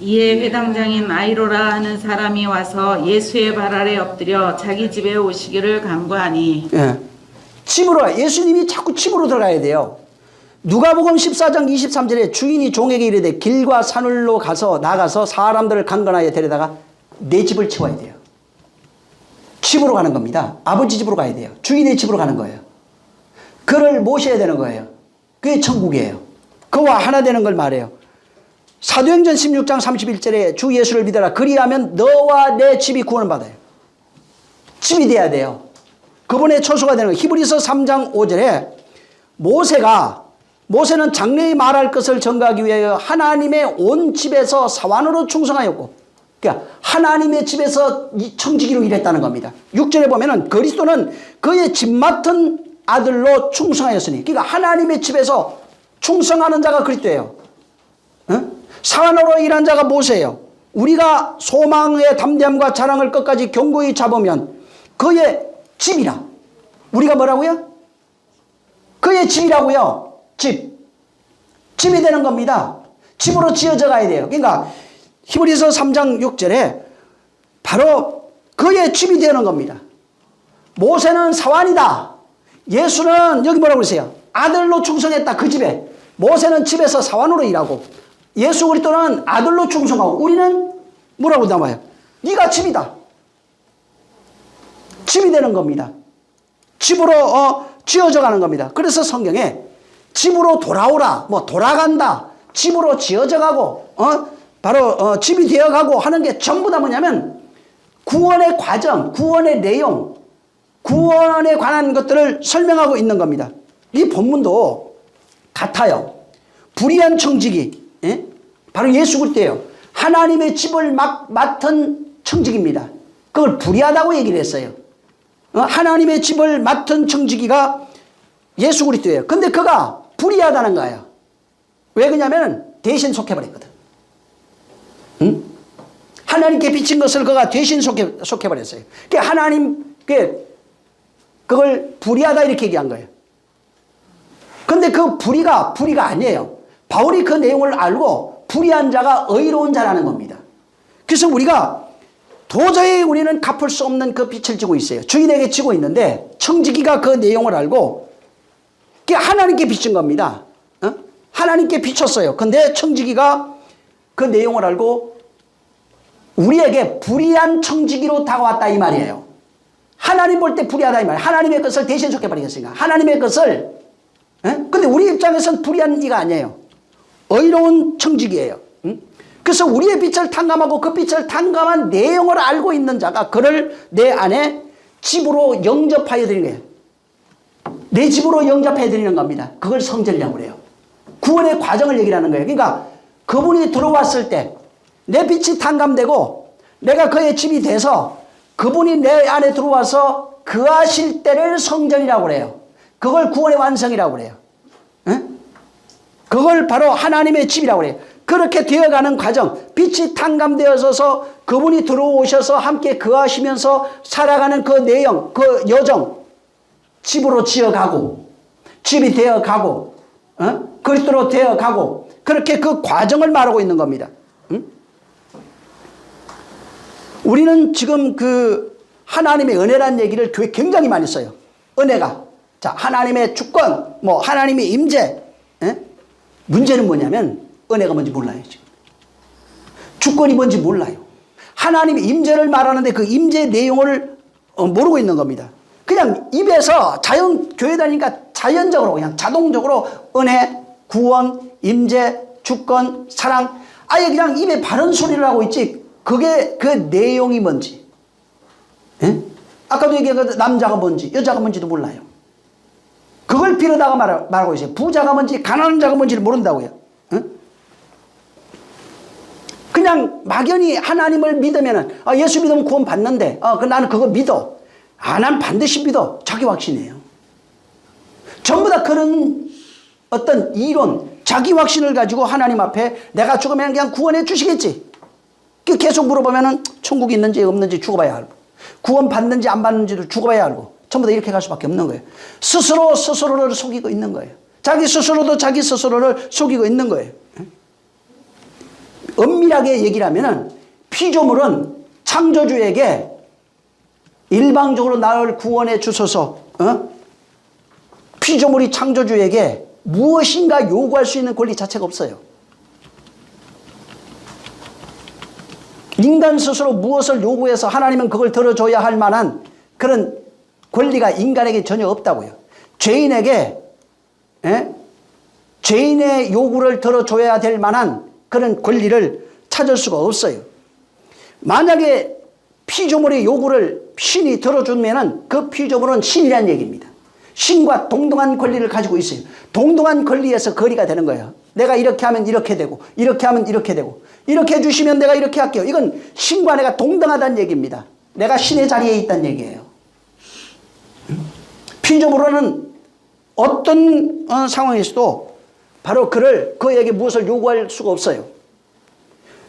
이에 회당장인 아이로라 하는 사람이 와서 예수의 발 아래 엎드려 자기 집에 오시기를 간구하니. 예. 집으로 가. 예수님이 자꾸 집으로 들어가야 돼요. 누가복음 14장 23절에 주인이 종에게 이르되 길과 산울로 나가서 사람들을 강건하여 데려다가 내 집을 채워야 돼요. 집으로 가는 겁니다. 아버지 집으로 가야 돼요. 주인의 집으로 가는 거예요. 그를 모셔야 되는 거예요. 그게 천국이에요. 그와 하나 되는 걸 말해요. 사도행전 16장 31절에 주 예수를 믿어라. 그리하면 너와 내 집이 구원을 받아요. 집이 돼야 돼요. 그분의 처소가 되는 거예요. 히브리서 3장 5절에 모세는 장래에 말할 것을 전가하기 위하여 하나님의 온 집에서 사환으로 충성하였고, 그러니까 하나님의 집에서 청지기로 일했다는 겁니다. 6절에 보면은 그리스도는 그의 집 맡은 아들로 충성하였으니, 그러니까 하나님의 집에서 충성하는 자가 그리스도예요. 사환으로 일한 자가 모세예요. 우리가 소망의 담대함과 자랑을 끝까지 견고히 잡으면 그의 집이라. 우리가 뭐라고요? 그의 집이라고요. 집이 되는 겁니다. 집으로 지어져 가야 돼요. 그러니까 히브리서 3장 6절에 바로 그의 집이 되는 겁니다. 모세는 사환이다. 예수는 여기 뭐라고 그러세요? 아들로 충성했다. 그 집에. 모세는 집에서 사환으로 일하고 예수 그리스도는 아들로 충성하고 우리는 뭐라고 나와요? 네가 집이다. 집이 되는 겁니다. 집으로 지어져 가는 겁니다. 그래서 성경에 집으로 돌아오라, 뭐 돌아간다, 집으로 지어져 가고, 바로 집이 되어 가고 하는 게 전부 다 뭐냐면 구원의 과정, 구원의 내용, 구원에 관한 것들을 설명하고 있는 겁니다. 이 본문도 같아요. 불의한 청지기, 예? 바로 예수 그리스도예요. 하나님의 집을 맡은 청지기입니다. 그걸 불의하다고 얘기를 했어요. 하나님의 집을 맡은 청지기가 예수 그리스도예요. 근데 그가 불의하다는 거예요. 왜 그러냐면 대신 속해버렸거든. 응? 하나님께 비친 것을 그가 대신 속해버렸어요. 그러니까 하나님께 그걸 불의하다 이렇게 얘기한 거예요. 근데 그 불의가 아니에요. 바울이 그 내용을 알고 불의한 자가 의로운 자라는 겁니다. 그래서 우리가 도저히 우리는 갚을 수 없는 그 빚을 지고 있어요. 주인에게 지고 있는데 청지기가 그 내용을 알고 하나님께 비친 겁니다. 하나님께 비쳤어요. 근데 청지기가 그 내용을 알고 우리에게 불의한 청지기로 다가왔다 이 말이에요. 하나님 볼 때 불의하다 이 말이에요. 하나님의 것을 대신 속해버리겠으니까. 하나님의 것을 근데 우리 입장에서는 불의한 이가 아니에요. 의로운 청지기예요. 그래서 우리의 빛을 탕감하고 그 빛을 탕감한 내용을 알고 있는 자가 그를 내 안에 집으로 영접하여 드리는 거예요. 내 집으로 영접해 드리는 겁니다. 그걸 성전이라고 그래요. 구원의 과정을 얘기하는 거예요. 그러니까 그분이 들어왔을 때 내 빛이 탕감되고 내가 그의 집이 돼서 그분이 내 안에 들어와서 거하실 때를 성전이라고 그래요. 그걸 구원의 완성이라고 그래요. 그걸 바로 하나님의 집이라고 그래요. 그렇게 되어가는 과정, 빛이 탕감되어서 그분이 들어오셔서 함께 거하시면서 살아가는 그 내용, 그 여정, 집으로 지어가고 집이 되어가고 그리스도로 되어가고 그렇게 그 과정을 말하고 있는 겁니다. 우리는 지금 그 하나님의 은혜라는 얘기를 교회 굉장히 많이 써요. 은혜가. 자, 하나님의 주권, 뭐 하나님의 임재. 문제는 뭐냐면 은혜가 뭔지 몰라요. 지금. 주권이 뭔지 몰라요. 하나님의 임재를 말하는데 그 임재 내용을 모르고 있는 겁니다. 그냥 입에서 교회 다니니까 자연적으로 그냥 자동적으로 은혜, 구원, 임재, 주권, 사랑 아예 그냥 입에 바른 소리를 하고 있지 그게 그 내용이 뭔지 아까도 얘기한 남자가 뭔지 여자가 뭔지도 몰라요. 그걸 빌어다가 말하고 있어요. 부자가 뭔지 가난한 자가 뭔지를 모른다고요. 그냥 막연히 하나님을 믿으면은 예수 믿으면 구원 받는데 나는 그거 믿어. 난 반드시 믿어. 자기 확신이에요. 전부 다 그런 어떤 이론, 자기 확신을 가지고 하나님 앞에 내가 죽으면 그냥 구원해 주시겠지. 계속 물어보면은 천국이 있는지 없는지 죽어봐야 알고, 구원 받는지 안 받는지도 죽어봐야 알고, 전부 다 이렇게 갈 수밖에 없는 거예요. 스스로를 속이고 있는 거예요. 자기 스스로도 자기 스스로를 속이고 있는 거예요. 엄밀하게 얘기를 하면은 피조물은 창조주에게 일방적으로 나를 구원해 주소서, 피조물이 창조주에게 무엇인가 요구할 수 있는 권리 자체가 없어요. 인간 스스로 무엇을 요구해서 하나님은 그걸 들어줘야 할 만한 그런 권리가 인간에게 전혀 없다고요. 죄인에게 죄인의 요구를 들어줘야 될 만한 그런 권리를 찾을 수가 없어요. 만약에 피조물의 요구를 신이 들어주면은 그 피조물은 신이라는 얘기입니다. 신과 동등한 권리를 가지고 있어요. 동등한 권리에서 거리가 되는 거예요. 내가 이렇게 하면 이렇게 되고 이렇게 하면 이렇게 되고 이렇게 해주시면 내가 이렇게 할게요. 이건 신과 내가 동등하다는 얘기입니다. 내가 신의 자리에 있다는 얘기예요. 피조물은 어떤 상황에서도 바로 그에게 무엇을 요구할 수가 없어요.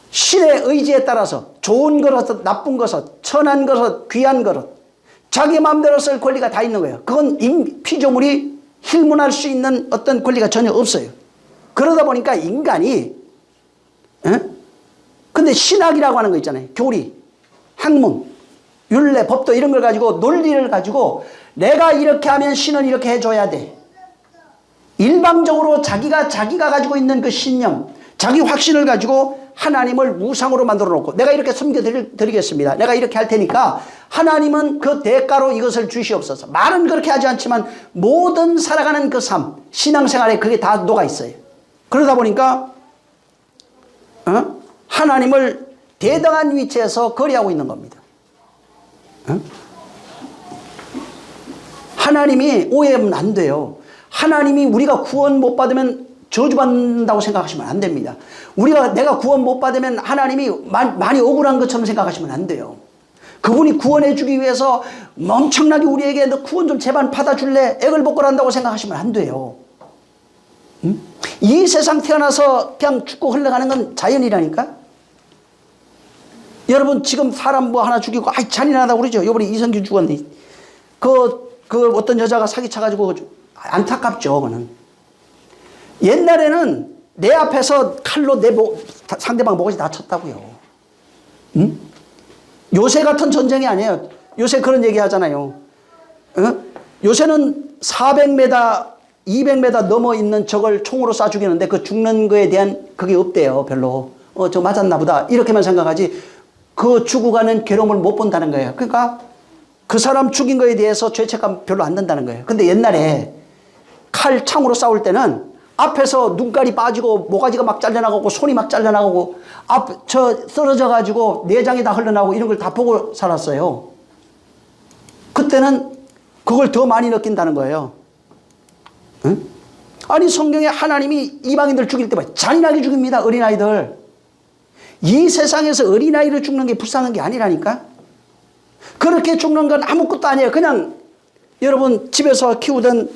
신의 의지에 따라서 좋은 것은 나쁜 것은 천한 것은 귀한 것은 자기 마음대로 쓸 권리가 다 있는 거예요. 그건 피조물이 힐문할 수 있는 어떤 권리가 전혀 없어요. 그러다 보니까 인간이 근데 신학이라고 하는 거 있잖아요. 교리, 학문 율례, 법도 이런 걸 가지고 논리를 가지고 내가 이렇게 하면 신은 이렇게 해줘야 돼. 일방적으로 자기가 가지고 있는 그 신념, 자기 확신을 가지고 하나님을 우상으로 만들어 놓고 내가 이렇게 섬겨드리겠습니다. 내가 이렇게 할 테니까 하나님은 그 대가로 이것을 주시옵소서. 말은 그렇게 하지 않지만 모든 살아가는 그 삶, 신앙생활에 그게 다 녹아 있어요. 그러다 보니까 하나님을 대등한 위치에서 거리하고 있는 겁니다. 하나님이 오해하면 안 돼요. 하나님이 우리가 구원 못 받으면 저주받는다고 생각하시면 안 됩니다. 내가 구원 못 받으면 하나님이 많이 억울한 것처럼 생각하시면 안 돼요. 그분이 구원해 주기 위해서 엄청나게 우리에게 너 구원 좀 제발 받아줄래? 액을 복걸한다고 생각하시면 안 돼요. 이 세상 태어나서 그냥 죽고 흘러가는 건 자연이라니까. 여러분 지금 사람 뭐 하나 죽이고 아이 잔인하다고 그러죠. 이번에 이성균 죽었네. 그 어떤 여자가 사기쳐가지고 안타깝죠. 그거는. 옛날에는 내 앞에서 칼로 상대방 목을 다 쳤다고요. 응? 요새 같은 전쟁이 아니에요. 요새 그런 얘기 하잖아요. 요새는 400m, 200m 넘어 있는 적을 총으로 쏴 죽이는데 그 죽는 거에 대한 그게 없대요. 별로. 저 맞았나 보다. 이렇게만 생각하지 그 죽어가는 괴로움을 못 본다는 거예요. 그러니까 그 사람 죽인 거에 대해서 죄책감 별로 안 든다는 거예요. 근데 옛날에 창으로 싸울 때는 앞에서 눈깔이 빠지고 모가지가 막 잘려나가고 손이 막 잘려나가고 쓰러져 가지고 내장이 다 흘러나오고 이런 걸 다 보고 살았어요. 그때는 그걸 더 많이 느낀다는 거예요. 응? 아니 성경에 하나님이 이방인들 죽일 때 잔인하게 죽입니다. 어린아이들. 이 세상에서 어린아이를 죽는 게 불쌍한 게 아니라니까. 그렇게 죽는 건 아무것도 아니에요. 그냥 여러분 집에서 키우던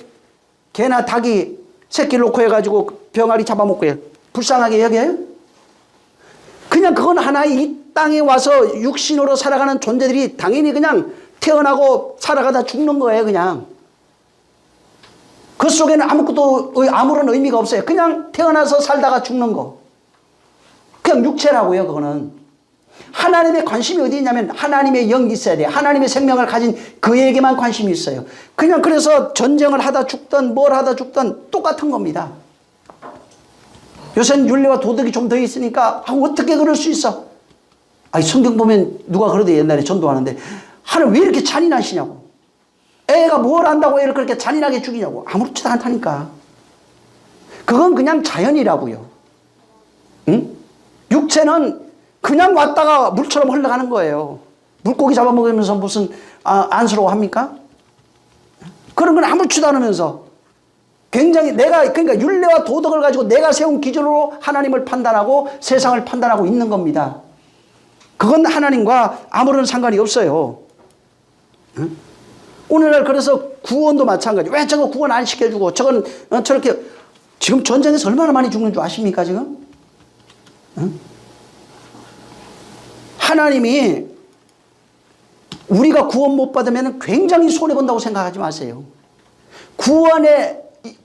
개나 닭이 새끼를 놓고 해가지고 병아리 잡아먹고 해요. 불쌍하게 여겨요? 그냥 그건 하나의 이 땅에 와서 육신으로 살아가는 존재들이 당연히 그냥 태어나고 살아가다 죽는 거예요. 그냥 그 속에는 아무런 의미가 없어요. 그냥 태어나서 살다가 죽는 거. 그냥 육체라고요. 그거는. 하나님의 관심이 어디 있냐면 하나님의 영이 있어야 돼요. 하나님의 생명을 가진 그에게만 관심이 있어요. 그냥 그래서 전쟁을 하다 죽든 뭘 하다 죽든 똑같은 겁니다. 요새는 윤리와 도덕이 좀 더 있으니까 어떻게 그럴 수 있어? 아니 성경 보면 누가 그러대. 옛날에 전도하는데 하나님 왜 이렇게 잔인하시냐고. 애가 뭘 안다고 애를 그렇게 잔인하게 죽이냐고. 아무렇지도 않다니까. 그건 그냥 자연이라고요. 응? 육체는 그냥 왔다가 물처럼 흘러가는 거예요. 물고기 잡아먹으면서 무슨 안쓰러워합니까? 그런 건 아무렇지도 않으면서 굉장히 그러니까 율례와 도덕을 가지고 내가 세운 기준으로 하나님을 판단하고 세상을 판단하고 있는 겁니다. 그건 하나님과 아무런 상관이 없어요. 응? 오늘날 그래서 구원도 마찬가지. 왜 저거 구원 안 시켜주고 저건 저렇게 지금 전쟁에서 얼마나 많이 죽는 줄 아십니까 지금? 응? 하나님이 우리가 구원 못 받으면 굉장히 손해본다고 생각하지 마세요.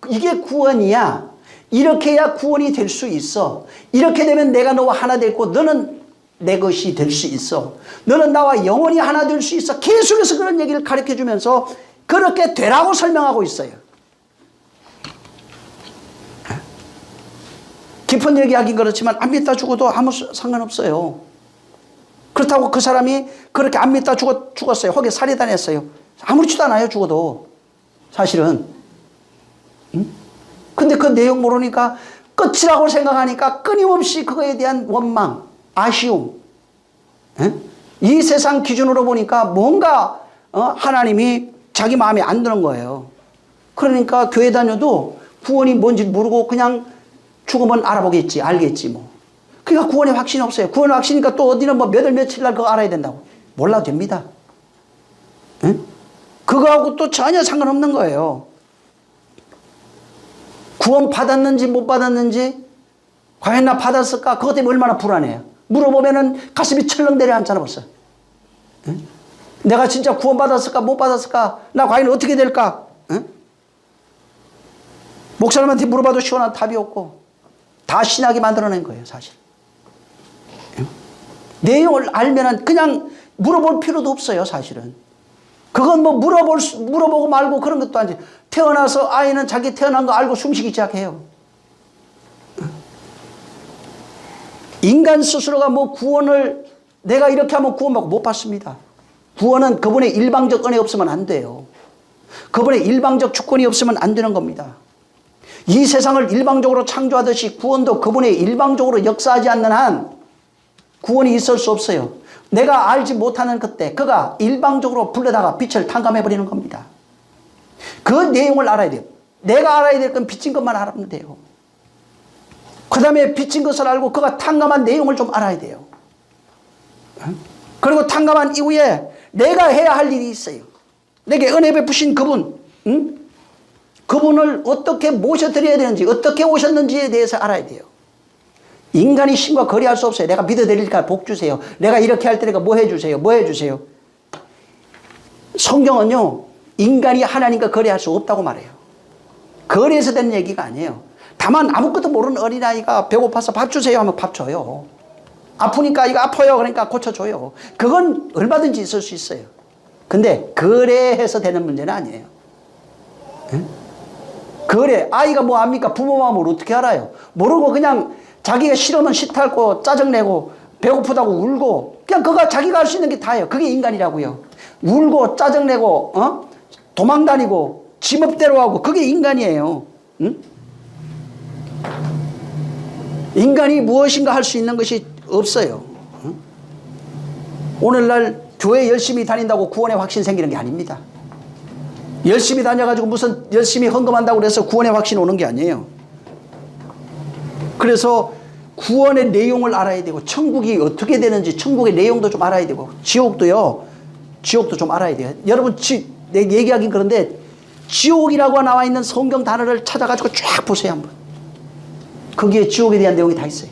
이게 구원이야. 이렇게 해야 구원이 될 수 있어. 이렇게 되면 내가 너와 하나 되고 너는 내 것이 될 수 있어. 너는 나와 영원히 하나 될 수 있어. 계속해서 그런 얘기를 가르쳐 주면서 그렇게 되라고 설명하고 있어요. 깊은 얘기하긴 그렇지만 안 믿다 죽어도 아무 상관없어요. 그렇다고 그 사람이 그렇게 안 믿다 죽었어요. 혹여 살해당했어요. 아무렇지도 않아요. 죽어도. 사실은. 응? 근데 그 내용 모르니까 끝이라고 생각하니까 끊임없이 그거에 대한 원망, 아쉬움. 응? 이 세상 기준으로 보니까 뭔가 하나님이 자기 마음에 안 드는 거예요. 그러니까 교회 다녀도 구원이 뭔지 모르고 그냥 죽으면 알아보겠지, 알겠지 뭐. 그러니까 구원에 확신이 없어요. 구원에 확신이니까 또 어디는 뭐 몇 월 며칠 날 그거 알아야 된다고. 몰라도 됩니다. 응? 그거하고 또 전혀 상관없는 거예요. 구원 받았는지 못 받았는지 과연 나 받았을까? 그것 때문에 얼마나 불안해요. 물어보면은 가슴이 철렁 내려앉잖아 벌써. 응? 내가 진짜 구원 받았을까 못 받았을까? 나 과연 어떻게 될까? 응? 목사님한테 물어봐도 시원한 답이 없고 다 신하게 만들어낸 거예요 사실. 내용을 알면은 그냥 물어볼 필요도 없어요, 사실은. 그건 뭐 물어보고 말고 그런 것도 아니지. 태어나서 아이는 자기 태어난 거 알고 숨쉬기 시작해요. 인간 스스로가 뭐 구원을 내가 이렇게 하면 구원받고 못 받습니다. 구원은 그분의 일방적 은혜 없으면 안 돼요. 그분의 일방적 주권이 없으면 안 되는 겁니다. 이 세상을 일방적으로 창조하듯이 구원도 그분의 일방적으로 역사하지 않는 한 구원이 있을 수 없어요. 내가 알지 못하는 그때 그가 일방적으로 불러다가 빛을 탕감해버리는 겁니다. 그 내용을 알아야 돼요. 내가 알아야 될 건 빚진 것만 알면 돼요. 그 다음에 빚진 것을 알고 그가 탕감한 내용을 좀 알아야 돼요. 그리고 탕감한 이후에 내가 해야 할 일이 있어요. 내게 은혜 베푸신 그분, 그분을 어떻게 모셔드려야 되는지, 어떻게 오셨는지에 대해서 알아야 돼요. 인간이 신과 거래할 수 없어요. 내가 믿어드리니까 복 주세요. 내가 이렇게 할 테니까 뭐 해주세요. 뭐 해주세요. 성경은요, 인간이 하나님과 거래할 수 없다고 말해요. 거래해서 되는 얘기가 아니에요. 다만 아무것도 모르는 어린아이가 배고파서 밥 주세요 하면 밥 줘요. 아프니까 이거 아파요 그러니까 고쳐줘요. 그건 얼마든지 있을 수 있어요. 근데 거래해서 되는 문제는 아니에요. 응? 거래, 아이가 뭐 압니까? 부모 마음을 어떻게 알아요? 모르고 그냥 자기가 싫으면 싫다고 짜증내고 배고프다고 울고 그냥 그가 자기가 할 수 있는 게 다예요. 그게 인간이라고요. 울고 짜증내고 도망다니고 지멋대로 하고 그게 인간이에요. 응? 인간이 무엇인가 할 수 있는 것이 없어요. 응? 오늘날 교회 열심히 다닌다고 구원의 확신 생기는 게 아닙니다. 열심히 다녀가지고 무슨 열심히 헌금한다고 그래서 구원의 확신 오는 게 아니에요. 그래서 구원의 내용을 알아야 되고 천국이 어떻게 되는지 천국의 내용도 좀 알아야 되고 지옥도요. 지옥도 좀 알아야 돼요. 여러분 내가 얘기하긴 그런데 지옥이라고 나와 있는 성경 단어를 찾아가지고 쫙 보세요 한번. 거기에 지옥에 대한 내용이 다 있어요.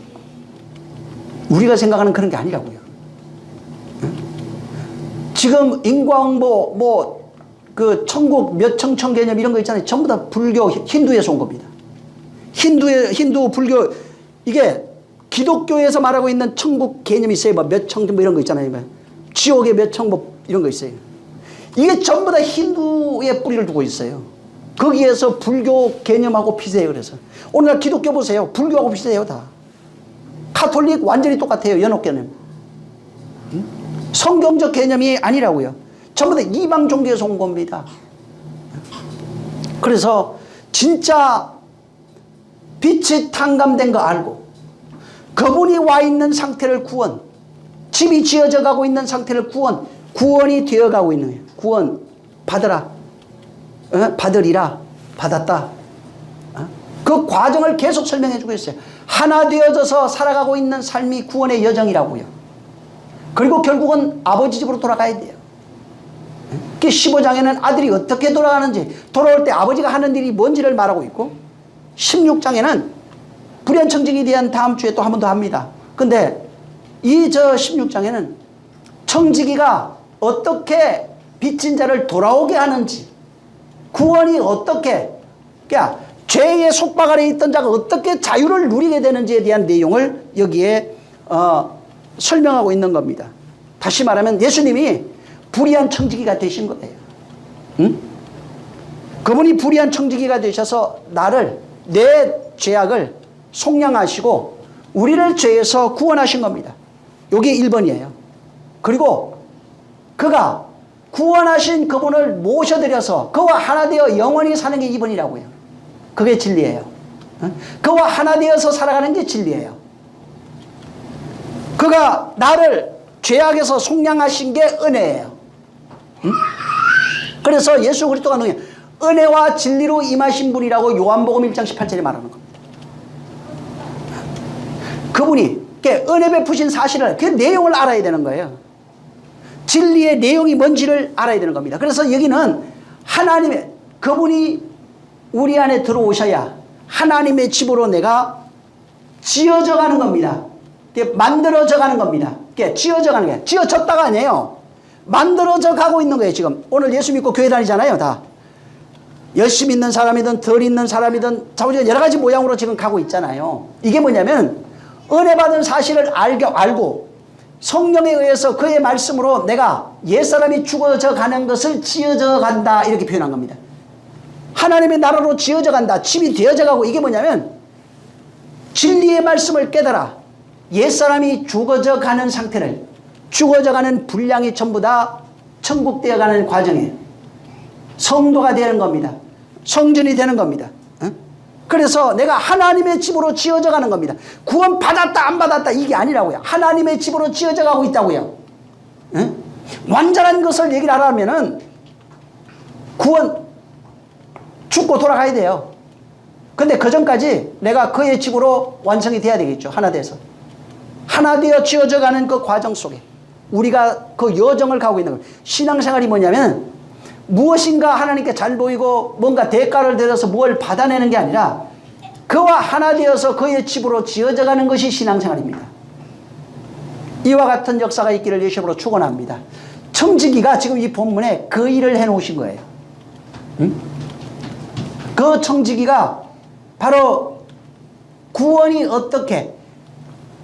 우리가 생각하는 그런 게 아니라고요. 지금 인과응보 그 천국 몇 청천 개념 이런 거 있잖아요. 전부 다 불교 힌두에서 온 겁니다. 힌두 불교 이게 기독교에서 말하고 있는 천국 개념이 있어요. 뭐 몇 청 뭐 이런 거 있잖아요. 지옥의 몇 청 뭐 이런 거 있어요. 이게 전부 다 힌두의 뿌리를 두고 있어요. 거기에서 불교 개념하고 비슷해요. 그래서 오늘날 기독교 보세요. 불교하고 비슷해요. 다 카톨릭 완전히 똑같아요. 연옥 개념. 성경적 개념이 아니라고요. 전부 다 이방 종교에서 온 겁니다. 그래서 진짜 빛이 탕감된 거 알고 그분이 와 있는 상태를 구원, 집이 지어져 가고 있는 상태를 구원이 되어 가고 있는 거예요. 구원 받으라. 받으리라. 받았다. 그 과정을 계속 설명해 주고 있어요. 하나 되어져서 살아가고 있는 삶이 구원의 여정이라고요. 그리고 결국은 아버지 집으로 돌아가야 돼요. 15장에는 아들이 어떻게 돌아가는지, 돌아올 때 아버지가 하는 일이 뭔지를 말하고 있고 16장에는 불연청직에 대한 다음 주에 또 한 번 더 합니다. 근데 이 16장에는 청지기가 어떻게 빚진 자를 돌아오게 하는지, 구원이 어떻게, 그러니까 죄의 속박 아래 있던 자가 어떻게 자유를 누리게 되는지에 대한 내용을 여기에 설명하고 있는 겁니다. 다시 말하면 예수님이 불의한 청지기가 되신 거예요. 응? 그분이 불의한 청지기가 되셔서 내 죄악을 속량하시고 우리를 죄에서 구원하신 겁니다. 이게 1번이에요. 그리고 그가 구원하신 그분을 모셔드려서 그와 하나 되어 영원히 사는 게 2번이라고요. 그게 진리예요. 그와 하나 되어서 살아가는 게 진리예요. 그가 나를 죄악에서 속량하신 게 은혜예요. 그래서 예수 그리스도가 은혜와 진리로 임하신 분이라고 요한복음 1장 18절에 말하는 겁니다. 그분이 은혜 베푸신 사실을, 그 내용을 알아야 되는 거예요. 진리의 내용이 뭔지를 알아야 되는 겁니다. 그래서 여기는 하나님의, 그분이 우리 안에 들어오셔야 하나님의 집으로 내가 지어져 가는 겁니다. 만들어져 가는 겁니다. 지어져 가는 게, 지어졌다가 아니에요. 만들어져 가고 있는 거예요. 지금 오늘 예수 믿고 교회 다니잖아요. 다 열심히 있는 사람이든 덜 있는 사람이든 자우지가 여러 가지 모양으로 지금 가고 있잖아요. 이게 뭐냐면 은혜 받은 사실을 알고 성령에 의해서 그의 말씀으로 내가 옛사람이 죽어져 가는 것을 지어져 간다 이렇게 표현한 겁니다. 하나님의 나라로 지어져 간다. 집이 되어져 가고 이게 뭐냐면 진리의 말씀을 깨달아 옛사람이 죽어져 가는 상태를 죽어져 가는 분량이 전부 다 천국 되어 가는 과정이에요. 성도가 되는 겁니다. 성전이 되는 겁니다. 그래서 내가 하나님의 집으로 지어져 가는 겁니다. 구원 받았다 안 받았다 이게 아니라고요. 하나님의 집으로 지어져 가고 있다고요. 완전한 것을 얘기를 하려면은 구원 죽고 돌아가야 돼요. 근데 그 전까지 내가 그의 집으로 완성이 돼야 되겠죠. 하나 돼서. 하나 되어 지어져 가는 그 과정 속에 우리가 그 여정을 가고 있는 거예요. 신앙생활이 뭐냐면 무엇인가 하나님께 잘 보이고 뭔가 대가를 들여서 뭘 받아내는 게 아니라 그와 하나 되어서 그의 집으로 지어져 가는 것이 신앙생활입니다. 이와 같은 역사가 있기를 예수님으로 축원합니다. 청지기가 지금 이 본문에 그 일을 해놓으신 거예요. 그 청지기가 바로 구원이 어떻게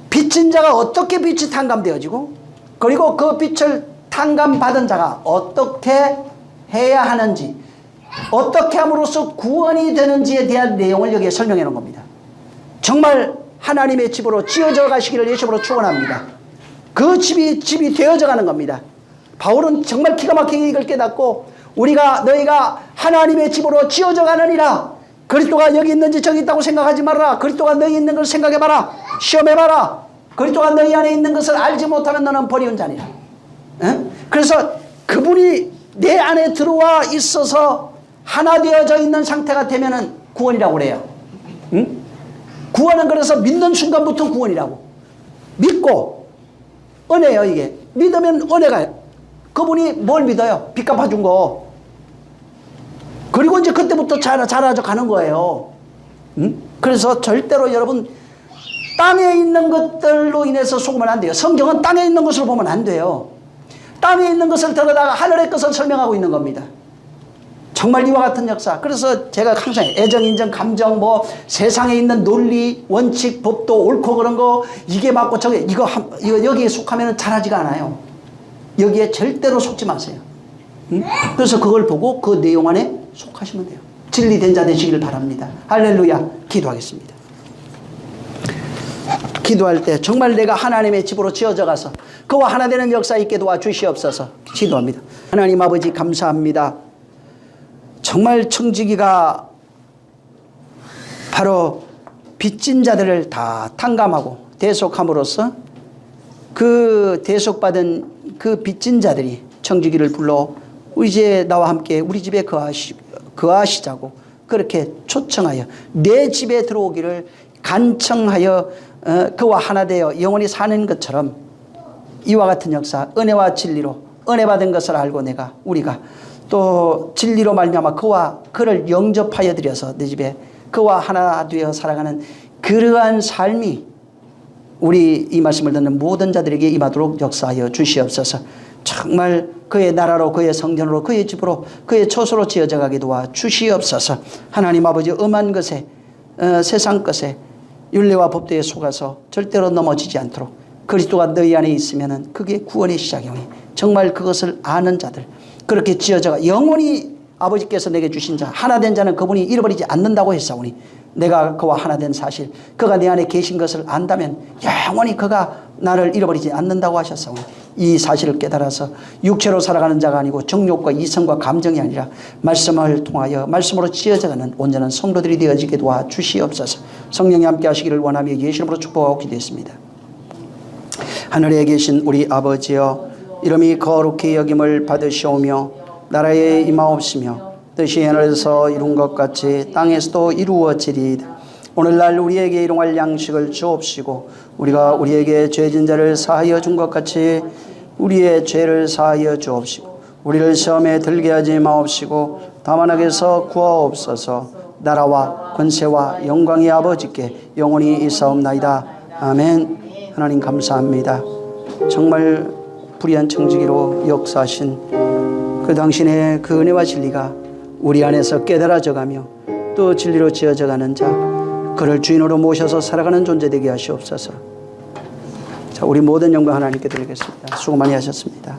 빚진 자가 어떻게 빛이 탕감되어지고 그리고 그 빛을 탕감받은 자가 어떻게 해야 하는지 어떻게 함으로써 구원이 되는지에 대한 내용을 여기에 설명해 놓은 겁니다. 정말 하나님의 집으로 지어져 가시기를 예수님으로 축원합니다. 그 집이 되어져 가는 겁니다. 바울은 정말 기가 막히게 이걸 깨닫고 너희가 하나님의 집으로 지어져 가느니라. 그리스도가 여기 있는지 저기 있다고 생각하지 말아라. 그리스도가 너희 있는 것을 생각해봐라. 시험해봐라. 그리스도가 너희 안에 있는 것을 알지 못하면 너는 버리운 자니라. 그래서 그분이 내 안에 들어와 있어서 하나 되어져 있는 상태가 되면은 구원이라고 그래요. 구원은 그래서 믿는 순간부터 구원이라고. 믿고 은혜예요 이게. 믿으면 은혜가요. 그분이 뭘 믿어요? 빚 갚아준 거. 그리고 이제 그때부터 자라져 가는 거예요. 그래서 절대로 여러분 땅에 있는 것들로 인해서 속으면 안 돼요. 성경은 땅에 있는 것으로 보면 안 돼요. 땅에 있는 것을 들여다가 하늘의 것을 설명하고 있는 겁니다. 정말 이와 같은 역사. 그래서 제가 항상 애정, 인정, 감정, 세상에 있는 논리, 원칙, 법도 옳고 그런 거 이게 맞고 저게 이거 여기에 속하면 잘하지가 않아요. 여기에 절대로 속지 마세요. 그래서 그걸 보고 그 내용 안에 속하시면 돼요. 진리된 자 되시기를 바랍니다. 할렐루야. 기도하겠습니다. 기도할 때 정말 내가 하나님의 집으로 지어져 가서 그와 하나 되는 역사 있게 도와주시옵소서. 기도합니다. 하나님 아버지 감사합니다. 정말 청지기가 바로 빚진 자들을 다 탕감하고 대속함으로써 그 대속받은 그 빚진 자들이 청지기를 불러 이제 나와 함께 우리 집에 거하시자고 그렇게 초청하여 내 집에 들어오기를 간청하여 그와 하나 되어 영원히 사는 것처럼 이와 같은 역사 은혜와 진리로 은혜 받은 것을 알고 우리가 또 진리로 말미암아 그를 영접하여 드려서 내 집에 그와 하나 되어 살아가는 그러한 삶이 우리 이 말씀을 듣는 모든 자들에게 임하도록 역사하여 주시옵소서. 정말 그의 나라로 그의 성전으로 그의 집으로 그의 처소로 지어져 가게 도와 주시옵소서. 하나님 아버지 엄한 것에 세상 것에 율례와 법도에 속아서 절대로 넘어지지 않도록 그리스도가 너희 안에 있으면 그게 구원의 시작이오니 정말 그것을 아는 자들 그렇게 지어져가 영원히 아버지께서 내게 주신 자 하나 된 자는 그분이 잃어버리지 않는다고 했사오니 내가 그와 하나 된 사실 그가 내 안에 계신 것을 안다면 영원히 그가 나를 잃어버리지 않는다고 하셨사오니 이 사실을 깨달아서 육체로 살아가는 자가 아니고 정욕과 이성과 감정이 아니라 말씀을 통하여 말씀으로 지어져가는 온전한 성도들이 되어지게 도와주시옵소서. 성령이 함께 하시기를 원하며 예수 이름으로 축복하고 기도했습니다. 하늘에 계신 우리 아버지여 이름이 거룩히 여김을 받으시오며 나라에 임하옵시며 뜻이 하늘에서 이룬 것 같이 땅에서도 이루어지리이다. 오늘날 우리에게 일용할 양식을 주옵시고 우리가 우리에게 죄진 자를 사하여 준 것 같이 우리의 죄를 사하여 주옵시고 우리를 시험에 들게 하지 마옵시고 다만 악에서 구하옵소서. 나라와 권세와 영광이 아버지께 영원히 있사옵나이다. 아멘. 하나님 감사합니다. 정말 불의한 청지기로 역사하신 그 당신의 그 은혜와 진리가 우리 안에서 깨달아져가며 또 진리로 지어져가는 자 그를 주인으로 모셔서 살아가는 존재 되게 하시옵소서. 자, 우리 모든 영광 하나님께 드리겠습니다. 수고 많이 하셨습니다.